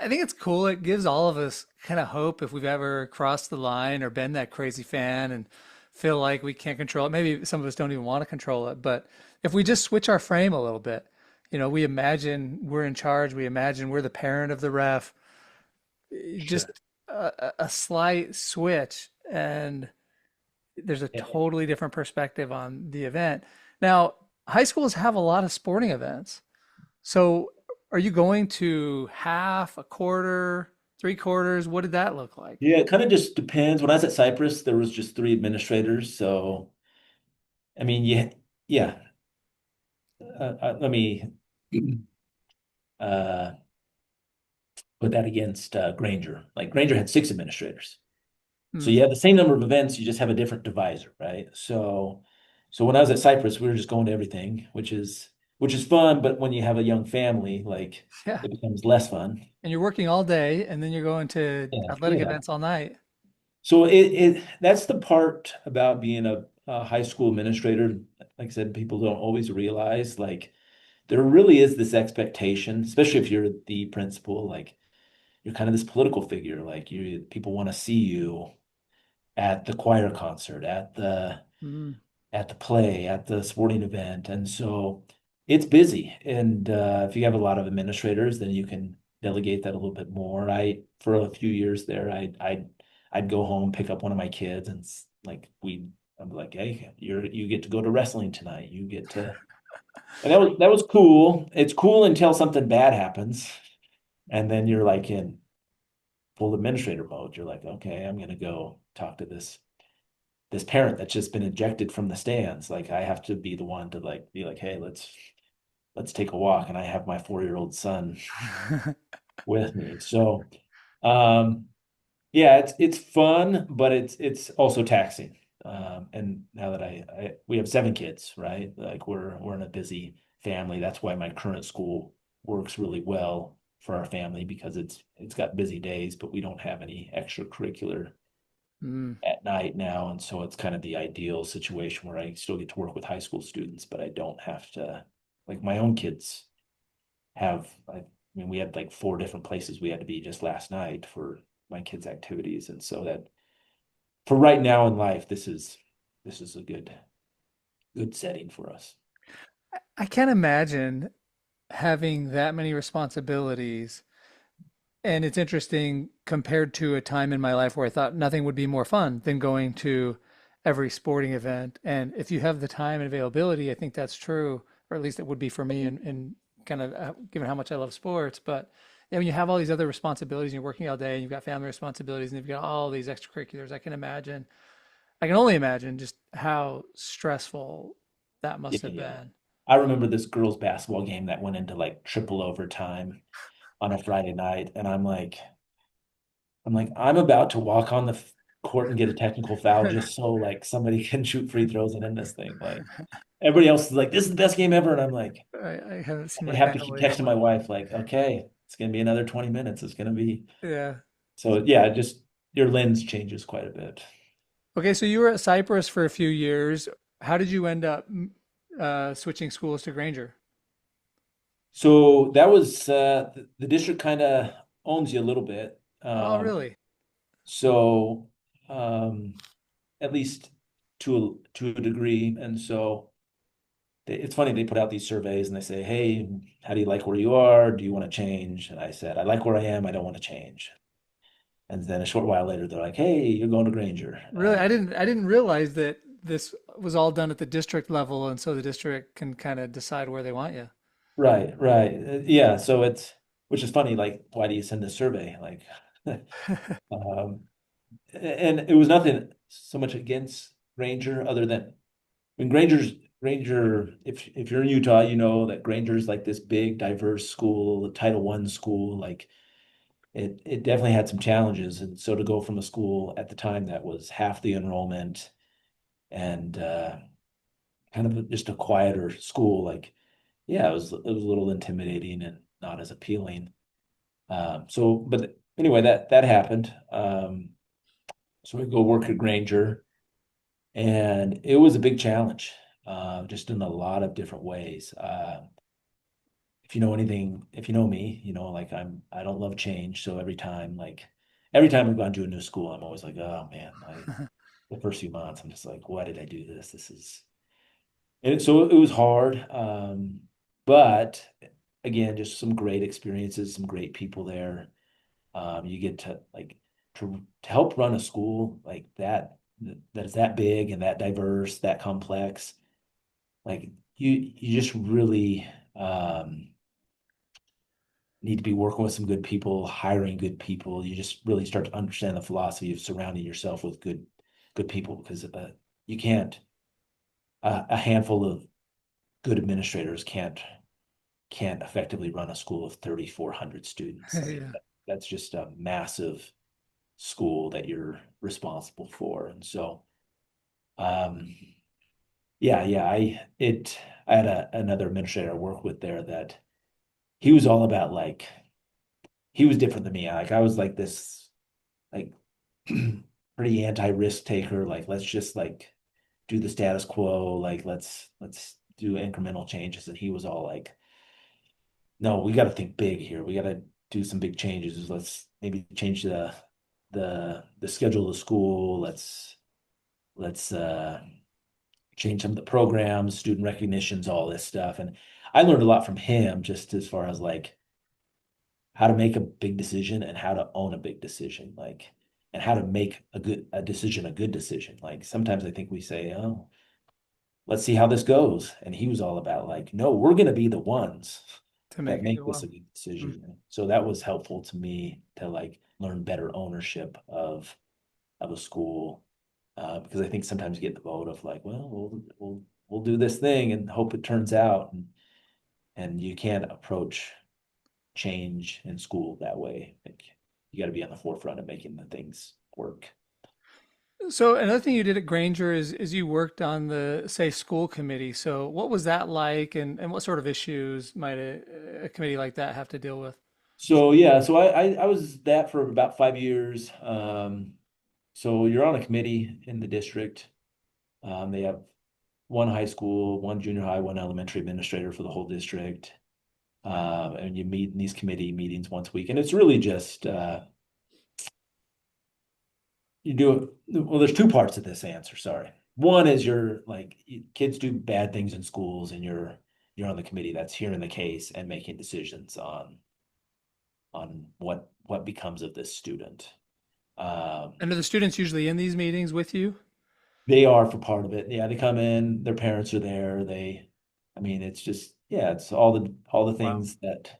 S1: I think it's cool. It gives all of us kind of hope if we've ever crossed the line or been that crazy fan and feel like we can't control it. Maybe some of us don't even want to control it, but if we just switch our frame a little bit, we imagine we're in charge, we imagine we're the parent of the ref, just
S2: Sure.
S1: a slight switch, and there's a
S2: Yeah.
S1: totally different perspective on the event. Now, high schools have a lot of sporting events. So are you going to half, a quarter, three quarters? What did that look like?
S2: Yeah, it kind of just depends. When I was at Cyprus, there was just three administrators. So, I mean, yeah. Let me uh, put that against Granger. Like Granger had six administrators. So
S1: Hmm.
S2: you have the same number of events, you just have a different divisor, right? So when I was at Cyprus, we were just going to everything, which is fun, but when you have a young family, like
S1: Yeah.
S2: it becomes less fun.
S1: And you're working all day and then you're going to
S2: Yeah,
S1: athletic
S2: yeah.
S1: events all night.
S2: So it that's the part about being a high school administrator. Like I said, people don't always realize like there really is this expectation, especially if you're the principal, like you're kind of this political figure. Like people want to see you at the choir concert,
S1: Mm.
S2: at the play, at the sporting event. And so it's busy. And if you have a lot of administrators, then you can delegate that a little bit more. For a few years there, I'd go home, pick up one of my kids, and I'm like, hey, you get to go to wrestling tonight. You get to, and that was cool. It's cool until something bad happens, and then you're like in full administrator mode. You're like, okay, I'm gonna go talk to this parent that's just been ejected from the stands. Like I have to be the one to like be like, hey, let's take a walk. And I have my 4-year-old son with me. So yeah, it's fun, but it's also taxing. And now that we have 7 kids, right? Like we're in a busy family. That's why my current school works really well for our family because it's got busy days, but we don't have any extracurricular
S1: Mm.
S2: at night now. And so it's kind of the ideal situation where I still get to work with high school students, but I don't have to, like my own kids I mean, we had like 4 different places we had to be just last night for my kids' activities. And so that for right now in life, this is a good setting for us.
S1: I can't imagine having that many responsibilities. And it's interesting compared to a time in my life where I thought nothing would be more fun than going to every sporting event. And if you have the time and availability, I think that's true, or at least it would be for me, and kind of given how much I love sports. But when you have all these other responsibilities, and you're working all day, and you've got family responsibilities, and you've got all these extracurriculars, I can only imagine just how stressful that
S2: Yeah,
S1: must have
S2: yeah.
S1: been.
S2: I remember this girls' basketball game that went into like triple overtime on a Friday night, and I'm like, I'm about to walk on the court and get a technical foul just so like somebody can shoot free throws and end this thing. Like everybody else is like, this is the best game ever. And I'm like,
S1: I haven't seen
S2: I
S1: my
S2: have to keep
S1: family.
S2: texting my wife, like, okay, it's gonna be another 20 minutes. It's gonna be
S1: Yeah.
S2: so yeah, just your lens changes quite a bit.
S1: Okay, so you were at Cyprus for a few years. How did you end up switching schools to Granger?
S2: So that was the district kind of owns you a little bit.
S1: Oh, really?
S2: So at least to a degree. And so it's funny, they put out these surveys and they say, hey, how do you like where you are? Do you want to change? And I said, I like where I am. I don't want to change. And then a short while later, they're like, hey, you're going to Granger.
S1: Really? I didn't realize that this was all done at the district level, and so the district can kind of decide where they want you.
S2: Right, right. Yeah. So which is funny. Like, why do you send a survey? Like, um, and it was nothing so much against Granger other than when Granger, if you're in Utah, you know that Granger's like this big, diverse school, a Title I school. Like it definitely had some challenges. And so to go from a school at the time that was half the enrollment and kind of just a quieter school, like yeah, it was a little intimidating and not as appealing. But anyway, that happened. So we go work at Granger, and it was a big challenge, just in a lot of different ways. If you know anything, if you know me, you know, like I don't love change. So every time I've gone to a new school, I'm always like, oh man, the first few months, I'm just like, why did I do this? And so it was hard. But again, just some great experiences, some great people there. You get to to help run a school like that is that big and that diverse, that complex. Like you just really need to be working with some good people, hiring good people. You just really start to understand the philosophy of surrounding yourself with good people because you can't a handful of good administrators can't effectively run a school of 3,400 students. Like
S1: Yeah.
S2: that's just a massive school that you're responsible for. And so, um, yeah, I had another administrator I worked with there that he was all about like he was different than me. Like I was like this like pretty anti-risk taker. Like let's just like do the status quo. Like let's do incremental changes. And he was all like, no, we got to think big here. We got to do some big changes. Let's maybe change the schedule of the school. Let's change some of the programs, student recognitions, all this stuff. And I learned a lot from him just as far as like how to make a big decision and how to own a big decision, like and how to make a decision a good decision. Like sometimes I think we say, oh, let's see how this goes. And he was all about like, no, we're gonna be the ones
S1: To
S2: that
S1: make it
S2: make
S1: go
S2: this
S1: well.
S2: a good
S1: Mm.
S2: decision. So that was helpful to me to like learn better ownership of a school. Because I think sometimes you get the vote of like, well, we'll do this thing and hope it turns out, and you can't approach change in school that way. Like you got to be on the forefront of making the things work.
S1: So another thing you did at Granger is you worked on the, say, school committee. So what was that like, and what sort of issues might a committee like that have to deal with?
S2: So yeah, so I was that for about 5 years. So you're on a committee in the district. They have one high school, one junior high, one elementary administrator for the whole district. And you meet in these committee meetings once a week, and it's really just you do well. There's two parts to this answer. Sorry, one is you're like kids do bad things in schools, and you're on the committee that's hearing the case and making decisions on what becomes of this student. Um,
S1: And are the students usually in these meetings with you?
S2: they are for part of it. Yeah, they come in, their parents are there. I mean, it's just yeah, it's all the
S1: Wow.
S2: things that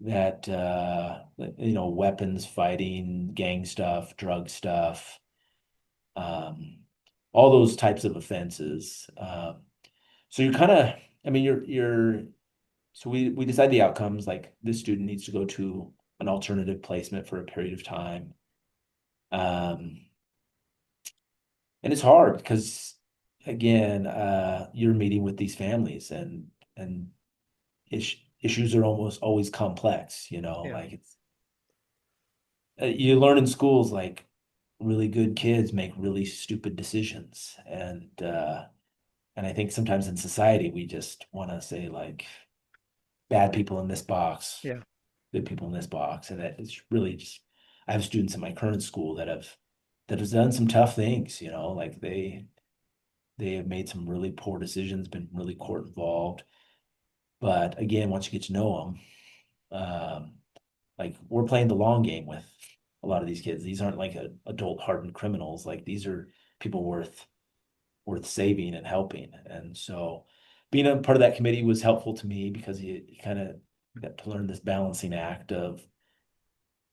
S2: you know, weapons, fighting, gang stuff, drug stuff, um, all those types of offenses. So you're kind of, I mean, so we decide the outcomes, like this student needs to go to an alternative placement for a period of time. Um, and it's hard because again, you're meeting with these families and issues are almost always complex, you know,
S1: Yeah.
S2: like it's you learn in schools like really good kids make really stupid decisions and I think sometimes in society we just want to say like bad people in this box,
S1: Yeah.
S2: good people in this box, and that it's really just I have students in my current school that have done some tough things, you know, like they have made some really poor decisions, been really court involved. But again, once you get to know them, like we're playing the long game with a lot of these kids. These aren't like adult hardened criminals. Like these are people worth saving and helping. And so being a part of that committee was helpful to me because you kind of got to learn this balancing act of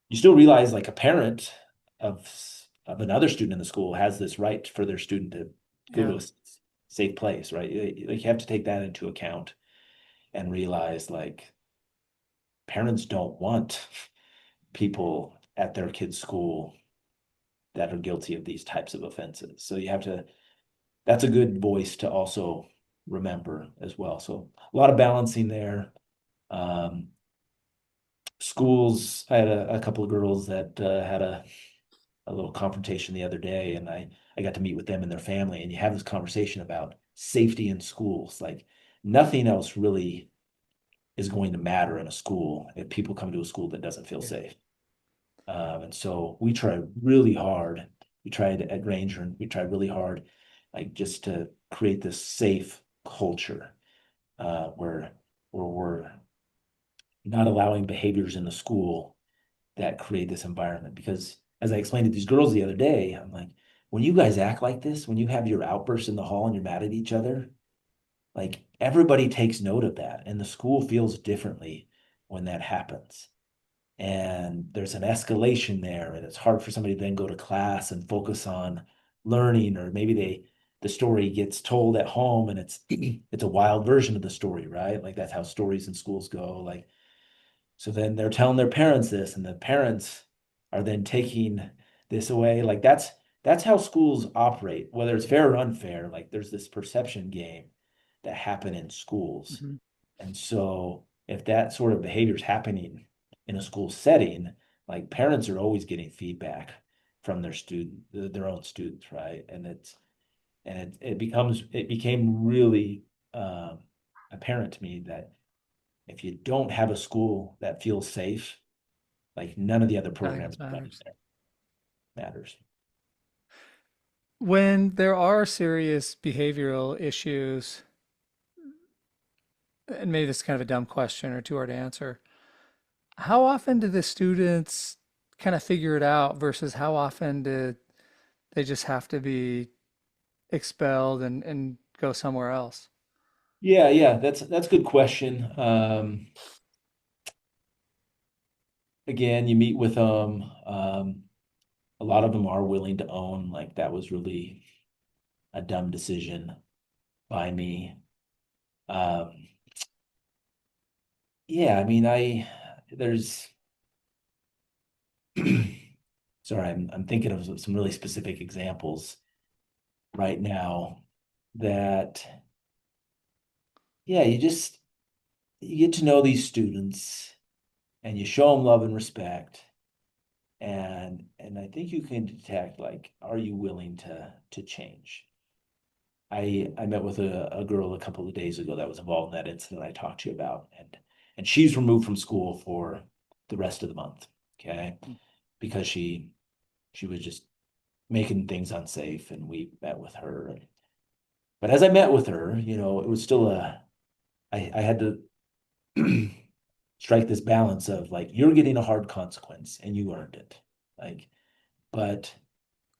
S2: you still realize like a parent of another student in the school has this right for their student to go
S1: Yeah.
S2: to a safe place, right? Like you have to take that into account and realize like parents don't want people at their kids' school that are guilty of these types of offenses. So you have to, that's a good voice to also remember as well. So a lot of balancing there. Um, Schools, I had a couple of girls that had a little confrontation the other day, and I got to meet with them and their family, and you have this conversation about safety in schools. Like nothing else really is going to matter in a school if people come to a school that doesn't feel
S1: Yeah.
S2: safe. And so we try really hard. We tried at Granger, and we tried really hard, like just to create this safe culture where we're not allowing behaviors in the school that create this environment. Because as I explained to these girls the other day, I'm like, when you guys act like this, when you have your outbursts in the hall and you're mad at each other, like everybody takes note of that, and the school feels differently when that happens. And there's an escalation there, and it's hard for somebody to then go to class and focus on learning, or maybe the story gets told at home and it's a wild version of the story, right? Like that's how stories in schools go. Like so then they're telling their parents this, and the parents are then taking this away. Like that's how schools operate, whether it's fair or unfair. Like there's this perception game that happen in schools.
S1: Hmm.
S2: And so if that sort of behavior is happening in a school setting, like parents are always getting feedback from their own students, right? It became really apparent to me that if you don't have a school that feels safe, like none of the other
S1: Nothing
S2: programs
S1: else
S2: running
S1: matters.
S2: there matters.
S1: When there are serious behavioral issues, and maybe this is kind of a dumb question or too hard to answer, how often do the students kind of figure it out versus how often do they just have to be expelled and go somewhere else?
S2: Yeah, that's a good question. Again, you meet with them. A lot of them are willing to own like that was really a dumb decision by me. Um, yeah, I mean, I there's sorry, I'm thinking of some really specific examples right now that yeah, you get to know these students and you show them love and respect, and I think you can detect like, are you willing to change? I met with a girl a couple of days ago that was involved in that incident I talked to you about, and she's removed from school for the rest of the month, okay? Because she was just making things unsafe, and we met with her. But as I met with her, it was still I had to strike this balance of like, you're getting a hard consequence and you earned it. Like, but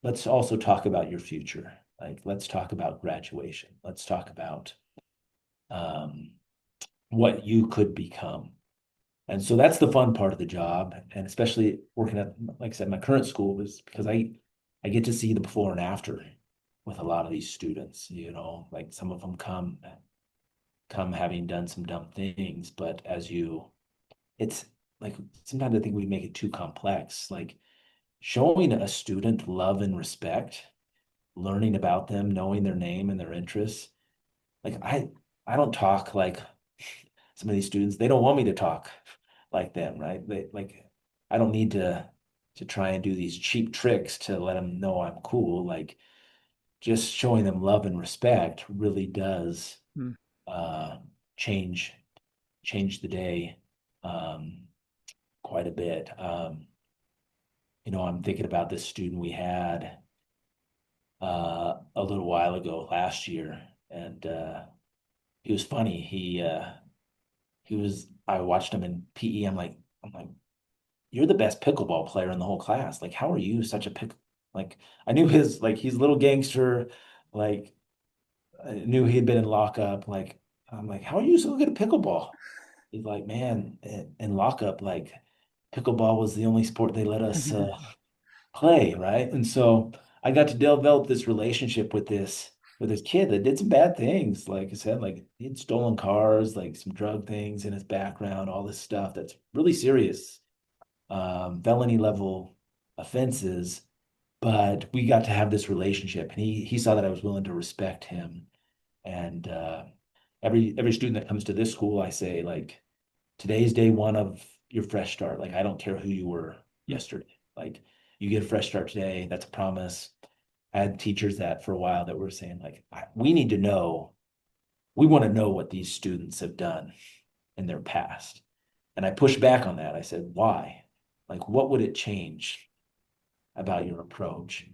S2: let's also talk about your future. Like, let's talk about graduation. Let's talk about um, what you could become. And so that's the fun part of the job. And especially working at, like I said, my current school is because I get to see the before and after with a lot of these students, like some of them come having done some dumb things, but it's like sometimes I think we make it too complex. Like showing a student love and respect, learning about them, knowing their name and their interests. Like I don't talk like some of these students, they don't want me to talk like them, right? They like I don't need to try and do these cheap tricks to let them know I'm cool. Like just showing them love and respect really does
S1: Hmm.
S2: uh change change the day quite a bit. I'm thinking about this student we had a little while ago last year, and he was funny. I watched him in PE. I'm like, you're the best pickleball player in the whole class. Like, how are you such a like I knew he's a little gangster, like I knew he had been in lockup. Like, I'm like, how are you so good at pickleball? he's like, man, in lockup, like pickleball was the only sport they let us play, right? And so I got to develop this relationship with this kid that did some bad things. Like I said, like he had stolen cars, like some drug things in his background, all this stuff that's really serious, felony level offenses. But we got to have this relationship, and he saw that I was willing to respect him. And every student that comes to this school, I say like, today's day one of your fresh start. Like I don't care who you were yesterday. Like you get a fresh start today. That's a promise. I had teachers that for a while that were saying like, we need to know, we want to know what these students have done in their past. And I pushed back on that. I said, why? Like, what would it change about your approach?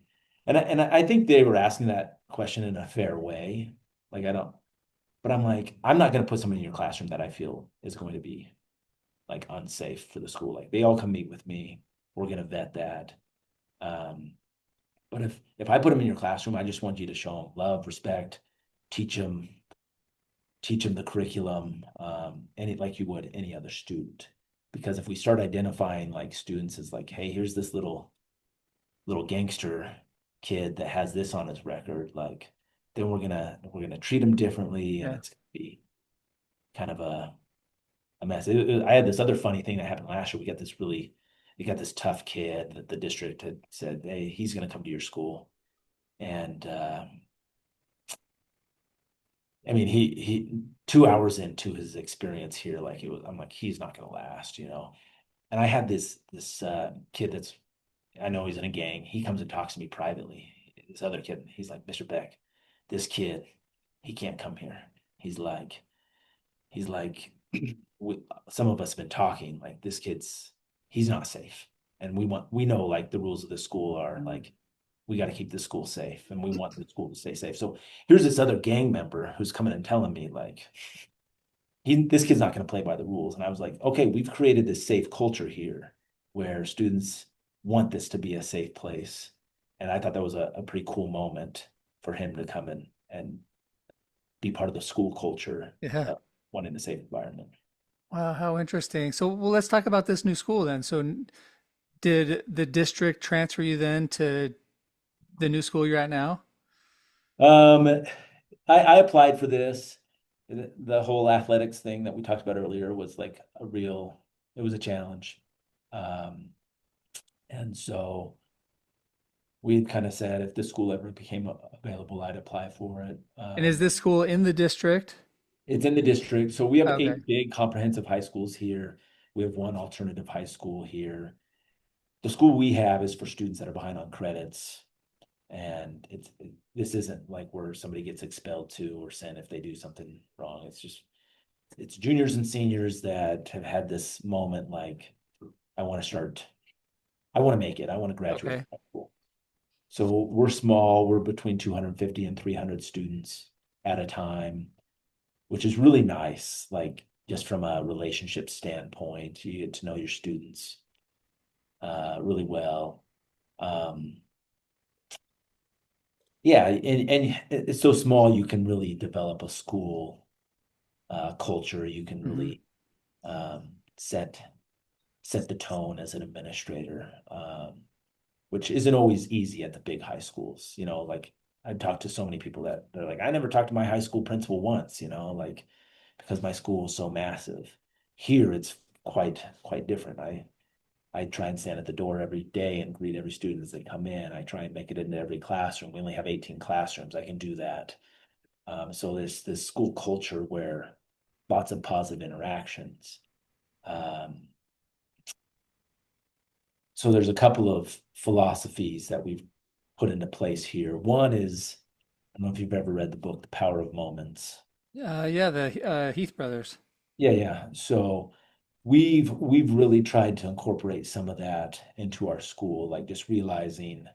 S2: And I think they were asking that question in a fair way. Like, I don't, but I'm like, I'm not going to put somebody in your classroom that I feel is going to be like unsafe for the school. Like, they all come meet with me. We're going to vet that. Um, but if I put them in your classroom, I just want you to show them love, respect, teach them, teach them the curriculum, any like you would any other student. Because if we start identifying like students as like, hey, here's this little gangster kid that has this on his record, like then we're gonna treat him differently, and
S1: Yeah.
S2: it's gonna be kind of a mess. I had this other funny thing that happened last year. We got this tough kid that the district had said, hey, he's gonna come to your school, and I mean, he 2 hours into his experience here, like it was, I'm like, he's not gonna last, you know. And I had this kid that's, I know he's in a gang. He comes and talks to me privately. This other kid, he's like, Mr. Beck, this kid, he can't come here. He's like, he's like, we, some of us have been talking, like this kid's, he's not safe. And we know like the rules of the school are like, we got to keep the school safe and we want the school to stay safe. So here's this other gang member who's coming and telling me like, this kid's not going to play by the rules. And I was like, okay, we've created this safe culture here where students want this to be a safe place. And I thought that was a pretty cool moment for him to come in and be part of the school culture,
S1: Yeah.
S2: uh, wanting a safe environment.
S1: Wow, how interesting. So, well, let's talk about this new school then. So, did the district transfer you then to the new school you're at now?
S2: Um, I applied for this. The whole athletics thing that we talked about earlier was like it was a challenge. Um, and so we had kind of said if the school ever became available, I'd apply for it.
S1: And is this school in the district?
S2: It's in the district. So we have
S1: Okay.
S2: 8 big comprehensive high schools here. We have one alternative high school here. The school we have is for students that are behind on credits. And this isn't like where somebody gets expelled to or sent if they do something wrong. It's juniors and seniors that have had this moment like, I want to start, I want to make it, I want to graduate
S1: Okay.
S2: from high school. So we're small, we're between 250 and 300 students at a time, which is really nice. Like just from a relationship standpoint, you get to know your students really well. Um, yeah, and it's so small, you can really develop a school culture. You can
S1: Hmm.
S2: really um, set the tone as an administrator, which isn't always easy at the big high schools. You know, like I've talked to so many people that they're like, I never talked to my high school principal once, you know, like because my school is so massive. Here it's quite different. I try and stand at the door every day and greet every student as they come in. I try and make it into every classroom. We only have 18 classrooms. I can do that. So there's this school culture where lots of positive interactions. Um, so there's a couple of philosophies that we've put into place here. One is, I don't know if you've ever read the book, The Power of Moments.
S1: Yeah, the Heath brothers.
S2: Yeah, yeah. So we've really tried to incorporate some of that into our school, like just realizing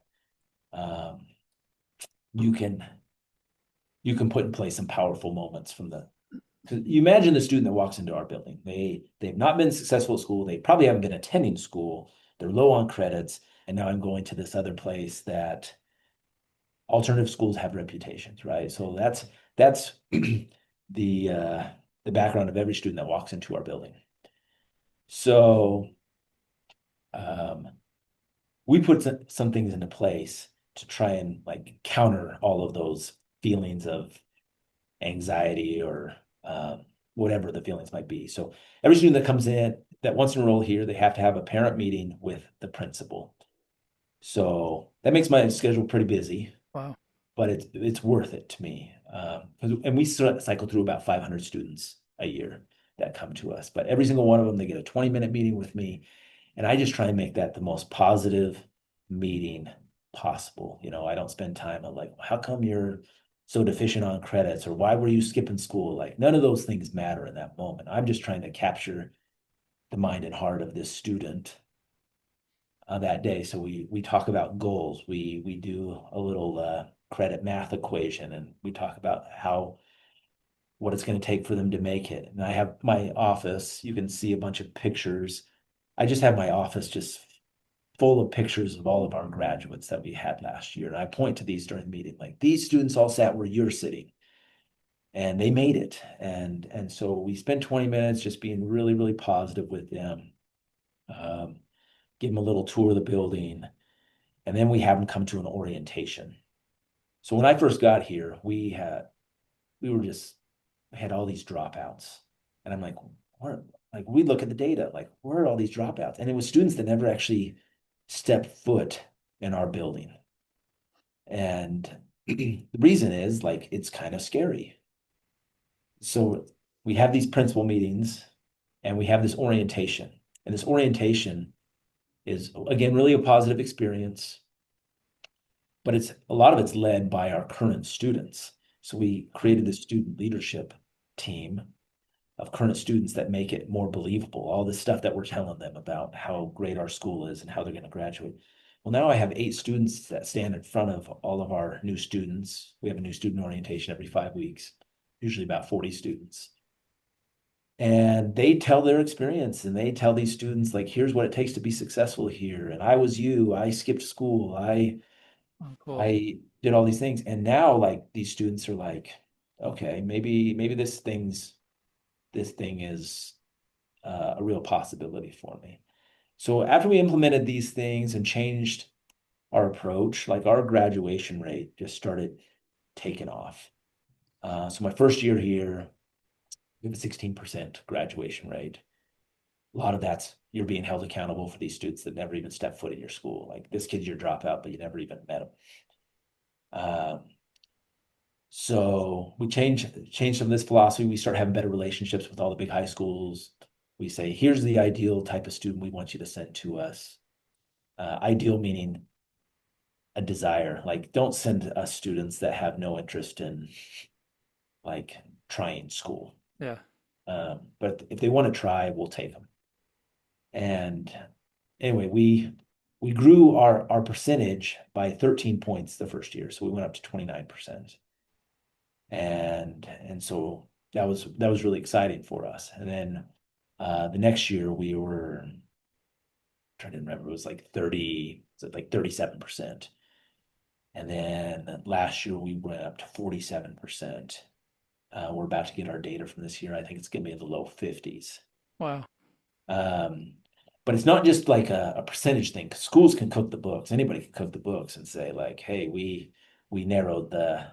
S2: um, you can you can put in place some powerful moments from the. 'Cause you imagine the student that walks into our building. They've not been successful at school. They probably haven't been attending school. They're low on credits, and now I'm going to this other place that alternative schools have reputations, right? So that's the the background of every student that walks into our building. So um, we put some things into place to try and like counter all of those feelings of anxiety or whatever the feelings might be. So every student that comes in that wants to enroll here, they have to have a parent meeting with the principal. So that makes my schedule pretty busy,
S1: Wow.
S2: but it's worth it to me. And we cycle through about 500 students a year that come to us, but every single one of them, they get a 20-minute meeting with me. And I just try and make that the most positive meeting possible. I don't spend time on like, how come you're so deficient on credits or why were you skipping school? Like none of those things matter in that moment. I'm just trying to capture the mind and heart of this student on that day. So we talk about goals. We do a little credit math equation, and we talk about what it's going to take for them to make it. And I have my office. You can see a bunch of pictures. I just have my office just full of pictures of all of our graduates that we had last year. And I point to these during the meeting, like these students all sat where you're sitting and they made it. And so we spent 20 minutes just being really, really positive with them. Um, give them a little tour of the building, and then we have them come to an orientation. So when I first got here, we had all these dropouts. And I'm like, where like we look at the data, like where are all these dropouts? And it was students that never actually stepped foot in our building. And the reason is like it's kind of scary. So we have these principal meetings and we have this orientation. And this orientation is again really a positive experience, but a lot of it's led by our current students. So we created this student leadership team of current students that make it more believable. All the stuff that we're telling them about how great our school is and how they're going to graduate. Well, now I have 8 students that stand in front of all of our new students. We have a new student orientation every 5 weeks, usually about 40 students. And they tell their experience and they tell these students, like, here's what it takes to be successful here. And I was you, I skipped school,
S1: Oh, cool.
S2: I did all these things. And now like these students are like, okay, maybe this thing is a real possibility for me. So after we implemented these things and changed our approach, like our graduation rate just started taking off. So my first year here, we have a 16% graduation rate. A lot of that's you're being held accountable for these students that never even stepped foot in your school. Like this kid's your dropout, but you never even met him. Um, so we change some of this philosophy. We start having better relationships with all the big high schools. We say, here's the ideal type of student we want you to send to us. Ideal meaning a desire. Like, don't send us students that have no interest in like trying school.
S1: Yeah.
S2: But if they want to try, we'll take them. And anyway, we grew our percentage by 13 points the first year, so we went up to 29%. And so that was really exciting for us. And then the next year we were I'm trying to remember, it was like 37%. And then last year we went up to 47%. We're about to get our data from this year. I think it's going to be in the low 50s.
S1: Wow.
S2: Um, but it's not just like a percentage thing. 'Cause schools can cook the books. Anybody can cook the books and say like, hey, we narrowed the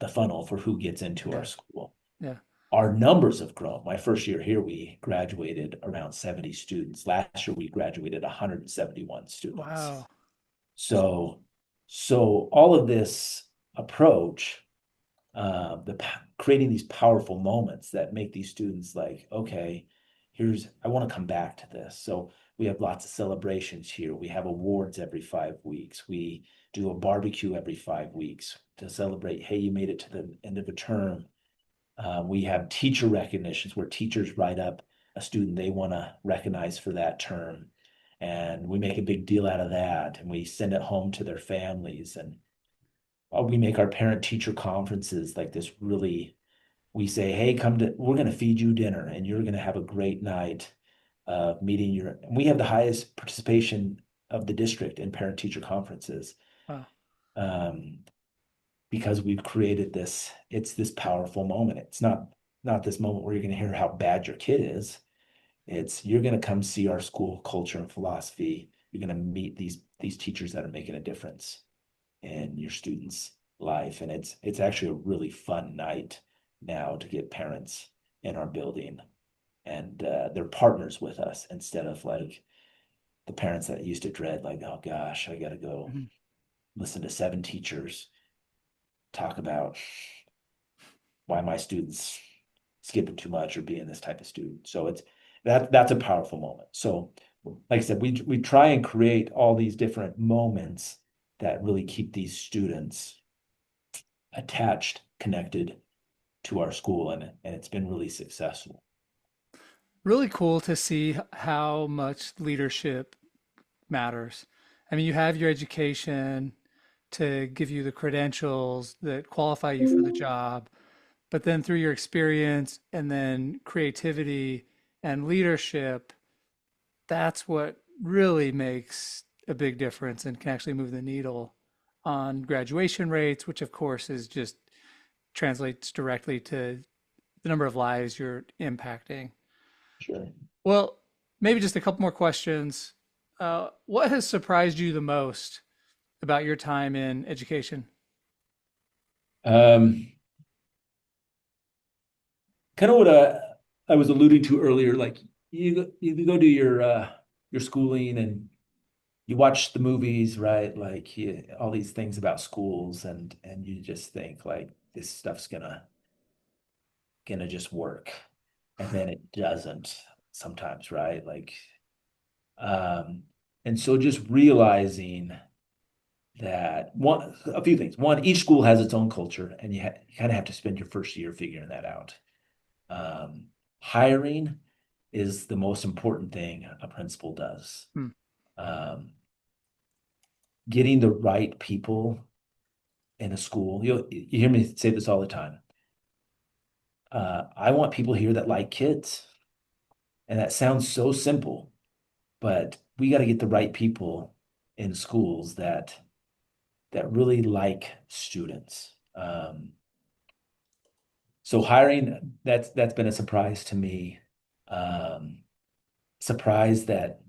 S2: funnel for who gets into our
S1: Yeah.
S2: school.
S1: Yeah.
S2: Our numbers have grown. My first year here, we graduated around 70 students. Last year, we graduated 171 students.
S1: Wow.
S2: So, so all of this approach, creating these powerful moments that make these students like, okay, I want to come back to this. So we have lots of celebrations here. We have awards every 5 weeks. We do a barbecue every 5 weeks to celebrate, hey, you made it to the end of a term. We have teacher recognitions where teachers write up a student they want to recognize for that term. And we make a big deal out of that and we send it home to their families. And we make our parent teacher conferences like this really, we say, hey, we're going to feed you dinner and you're going to have a great night meeting and we have the highest participation of the district in parent teacher conferences.
S1: Wow.
S2: Um, because we've created it's this powerful moment. It's not not this moment where you're going to hear how bad your kid is. It's you're going to come see our school culture and philosophy. You're going to meet these teachers that are making a difference in your students' life. And it's actually a really fun night now to get parents in our building, and they're partners with us instead of like the parents that used to dread, like, oh gosh, I got to go
S1: Mhm.
S2: listen to seven teachers talk about why my students skipping too much or being this type of student. So it's that's a powerful moment. So like I said, we try and create all these different moments that really keep these students attached, connected to our school, and it's been really successful.
S1: Really cool to see how much leadership matters. I mean, you have your education to give you the credentials that qualify you for the job, but then through your experience and then creativity and leadership, that's what really makes a big difference and can actually move the needle on graduation rates, which of course is just translates directly to the number of lives you're impacting.
S2: Sure.
S1: Well, maybe just a couple more questions. What has surprised you the most about your time in education?
S2: Um, Kind of what I was alluding to earlier, like you go do your schooling and you watch the movies, right? Like all these things about schools, and you just think like this stuff's gonna just work, and then it doesn't sometimes, right? Like, um, and so just realizing that a few things. One, each school has its own culture, and you kind of have to spend your first year figuring that out. Um, Hiring is the most important thing a principal does.
S1: Hmm.
S2: Um, Getting the right people in a school. You hear me say this all the time. I want people here that like kids, and that sounds so simple, but we got to get the right people in schools that really like students. So hiring, that's been a surprise to me. Um, Surprised that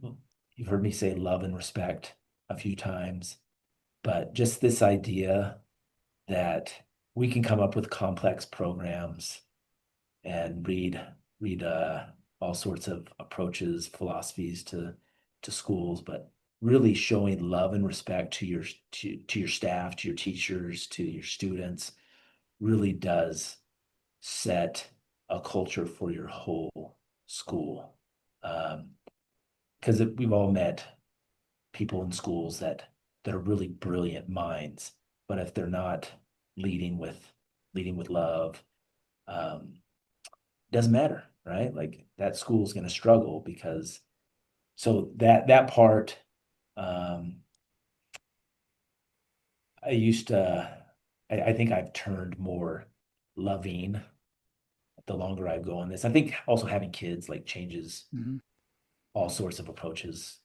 S2: you've heard me say love and respect a few times, but just this idea that we can come up with complex programs and read all sorts of approaches, philosophies to schools, but really showing love and respect to to your staff, to your teachers, to your students really does set a culture for your whole school. Because we've all met people in schools that are really brilliant minds, but if they're not leading with leading with love, um, doesn't matter, right? Like that school is going to struggle because so that part, um, I used to, I think I've turned more loving the longer I go on this. I think also having kids like changes
S1: Mhm.
S2: all sorts of approaches,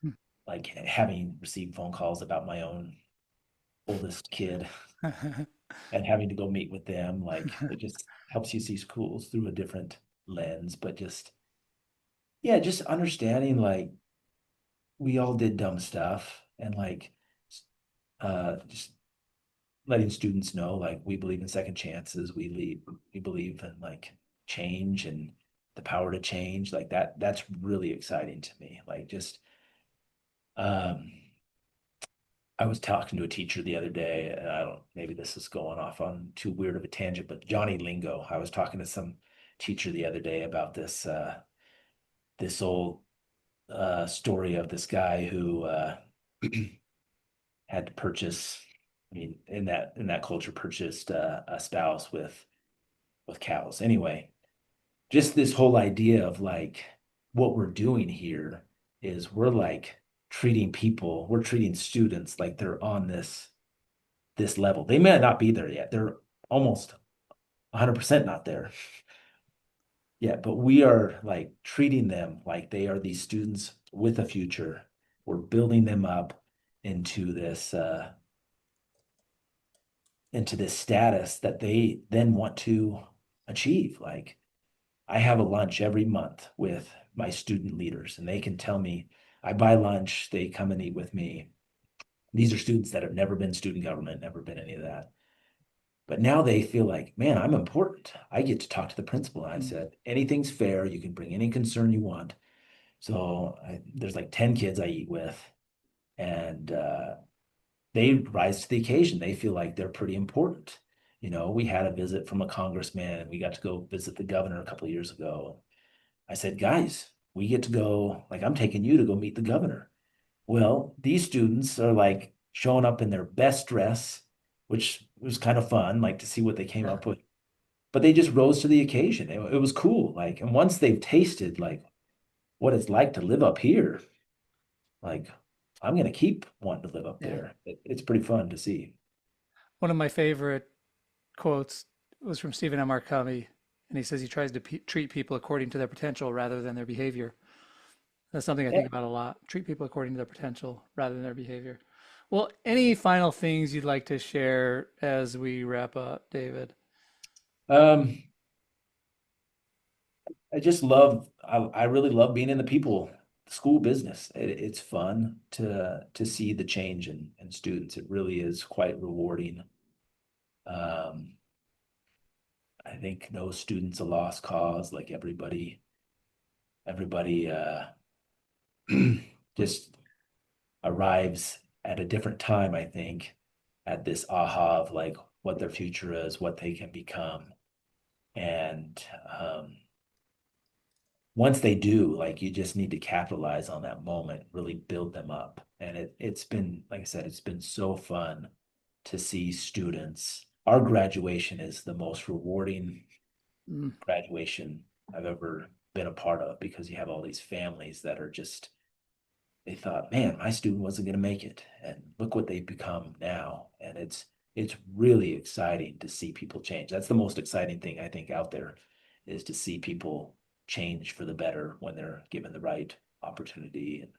S2: like having received phone calls about my own oldest kid and having to go meet with them, like it just helps you see schools through a different lens. But just yeah, just understanding like we all did dumb stuff, and like just letting students know like we believe in second chances, we believe in like change and the power to change, like that's really exciting to me. Like just um I was talking to a teacher the other day, and I don't, maybe this is going off on too weird of a tangent, but Johnny Lingo. I was talking to some teacher the other day about this old story of this guy who had to purchase, I mean, in that culture, purchased a spouse with cows. Anyway, just this whole idea of like what we're doing here is we're like we're treating students like they're on this level. They may not be there yet. They're almost 100% not there yet, but we are like treating them like they are these students with a future. We're building them up into this status that they then want to achieve. Like I have a lunch every month with my student leaders, and they can tell me I buy lunch, they come and eat with me. These are students that have never been student government, never been any of that. But now they feel like, man, I'm important. I get to talk to the principal. And I said, anything's fair. You can bring any concern you want. So there's like 10 kids I eat with, and they rise to the occasion. They feel like they're pretty important. We had a visit from a congressman, and we got to go visit the governor a couple of years ago. I said, guys, we get to go, like, I'm taking you to go meet the governor. Well, these students are like showing up in their best dress, which was kind of fun, like to see what they came
S1: Yeah.
S2: up with. But they just rose to the occasion. It was cool. Like, and once they've tasted like what it's like to live up here, like I'm gonna keep wanting to live up
S1: Yeah.
S2: there. It's pretty fun to see.
S1: One of my favorite quotes was from Stephen M. R. Covey, and he says he tries to treat people according to their potential rather than their behavior. That's something I
S2: Yeah.
S1: think about a lot. Treat people according to their potential rather than their behavior. Well, any final things you'd like to share as we wrap up, David?
S2: Um, I really love being in the people school business. It's fun to see the change in students. It really is quite rewarding. Um, I think no student's a lost cause. Like everybody just arrives at a different time, I think, at this aha of like what their future is, what they can become. And once they do, like you just need to capitalize on that moment, really build them up. And it's been, like I said, it's been so fun to see students. Our graduation is the most rewarding
S1: Mm.
S2: graduation I've ever been a part of, because you have all these families that are just, they thought, man, my student wasn't going to make it, and look what they've become now. And it's really exciting to see people change. That's the most exciting thing I think out there, is to see people change for the better when they're given the right opportunity and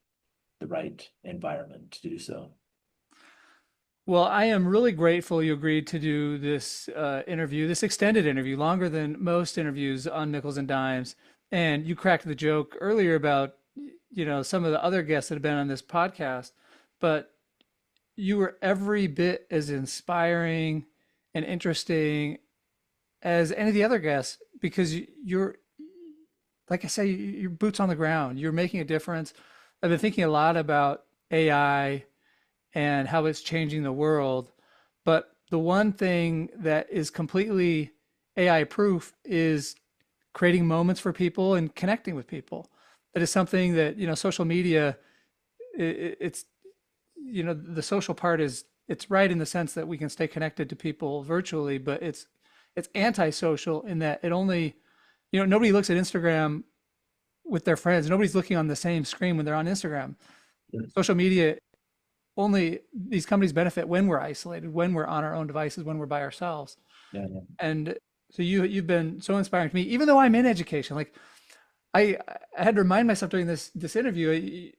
S2: the right environment to do so.
S1: Well, I am really grateful you agreed to do this interview, this extended interview, longer than most interviews on Nickels and Dimes. And you cracked the joke earlier about, some of the other guests that have been on this podcast, but you were every bit as inspiring and interesting as any of the other guests, because you're, like I say, your boots on the ground. You're making a difference. I've been thinking a lot about AI and how it's changing the world. But the one thing that is completely AI proof is creating moments for people and connecting with people. That is something that, social media, it's, the social part is, it's right in the sense that we can stay connected to people virtually, but it's antisocial in that it only, nobody looks at Instagram with their friends. Nobody's looking on the same screen when they're on Instagram.
S2: Yeah,
S1: Social media, only these companies benefit when we're isolated, when we're on our own devices, when we're by ourselves.
S2: yeah, yeah.
S1: And so you've been so inspiring to me, even though I'm in education. Like I had to remind myself during this interview,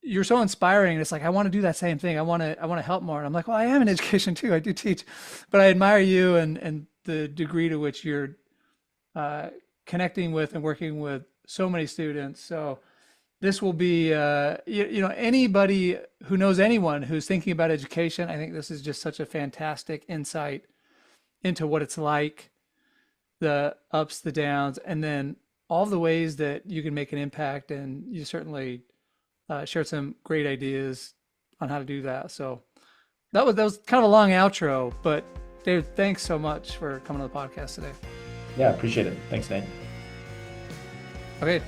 S1: you're so inspiring. And it's like I want to do that same thing. I want to help more. And I'm like, well, I am in education too. I do teach, but I admire you and the degree to which you're connecting with and working with so many students. So this will be, anybody who knows anyone who's thinking about education, I think this is just such a fantastic insight into what it's like, the ups, the downs, and then all the ways that you can make an impact. And you certainly shared some great ideas on how to do that. So that was kind of a long outro, but David, thanks so much for coming to the podcast today.
S2: Yeah, appreciate it. Thanks, Nate.
S1: Okay.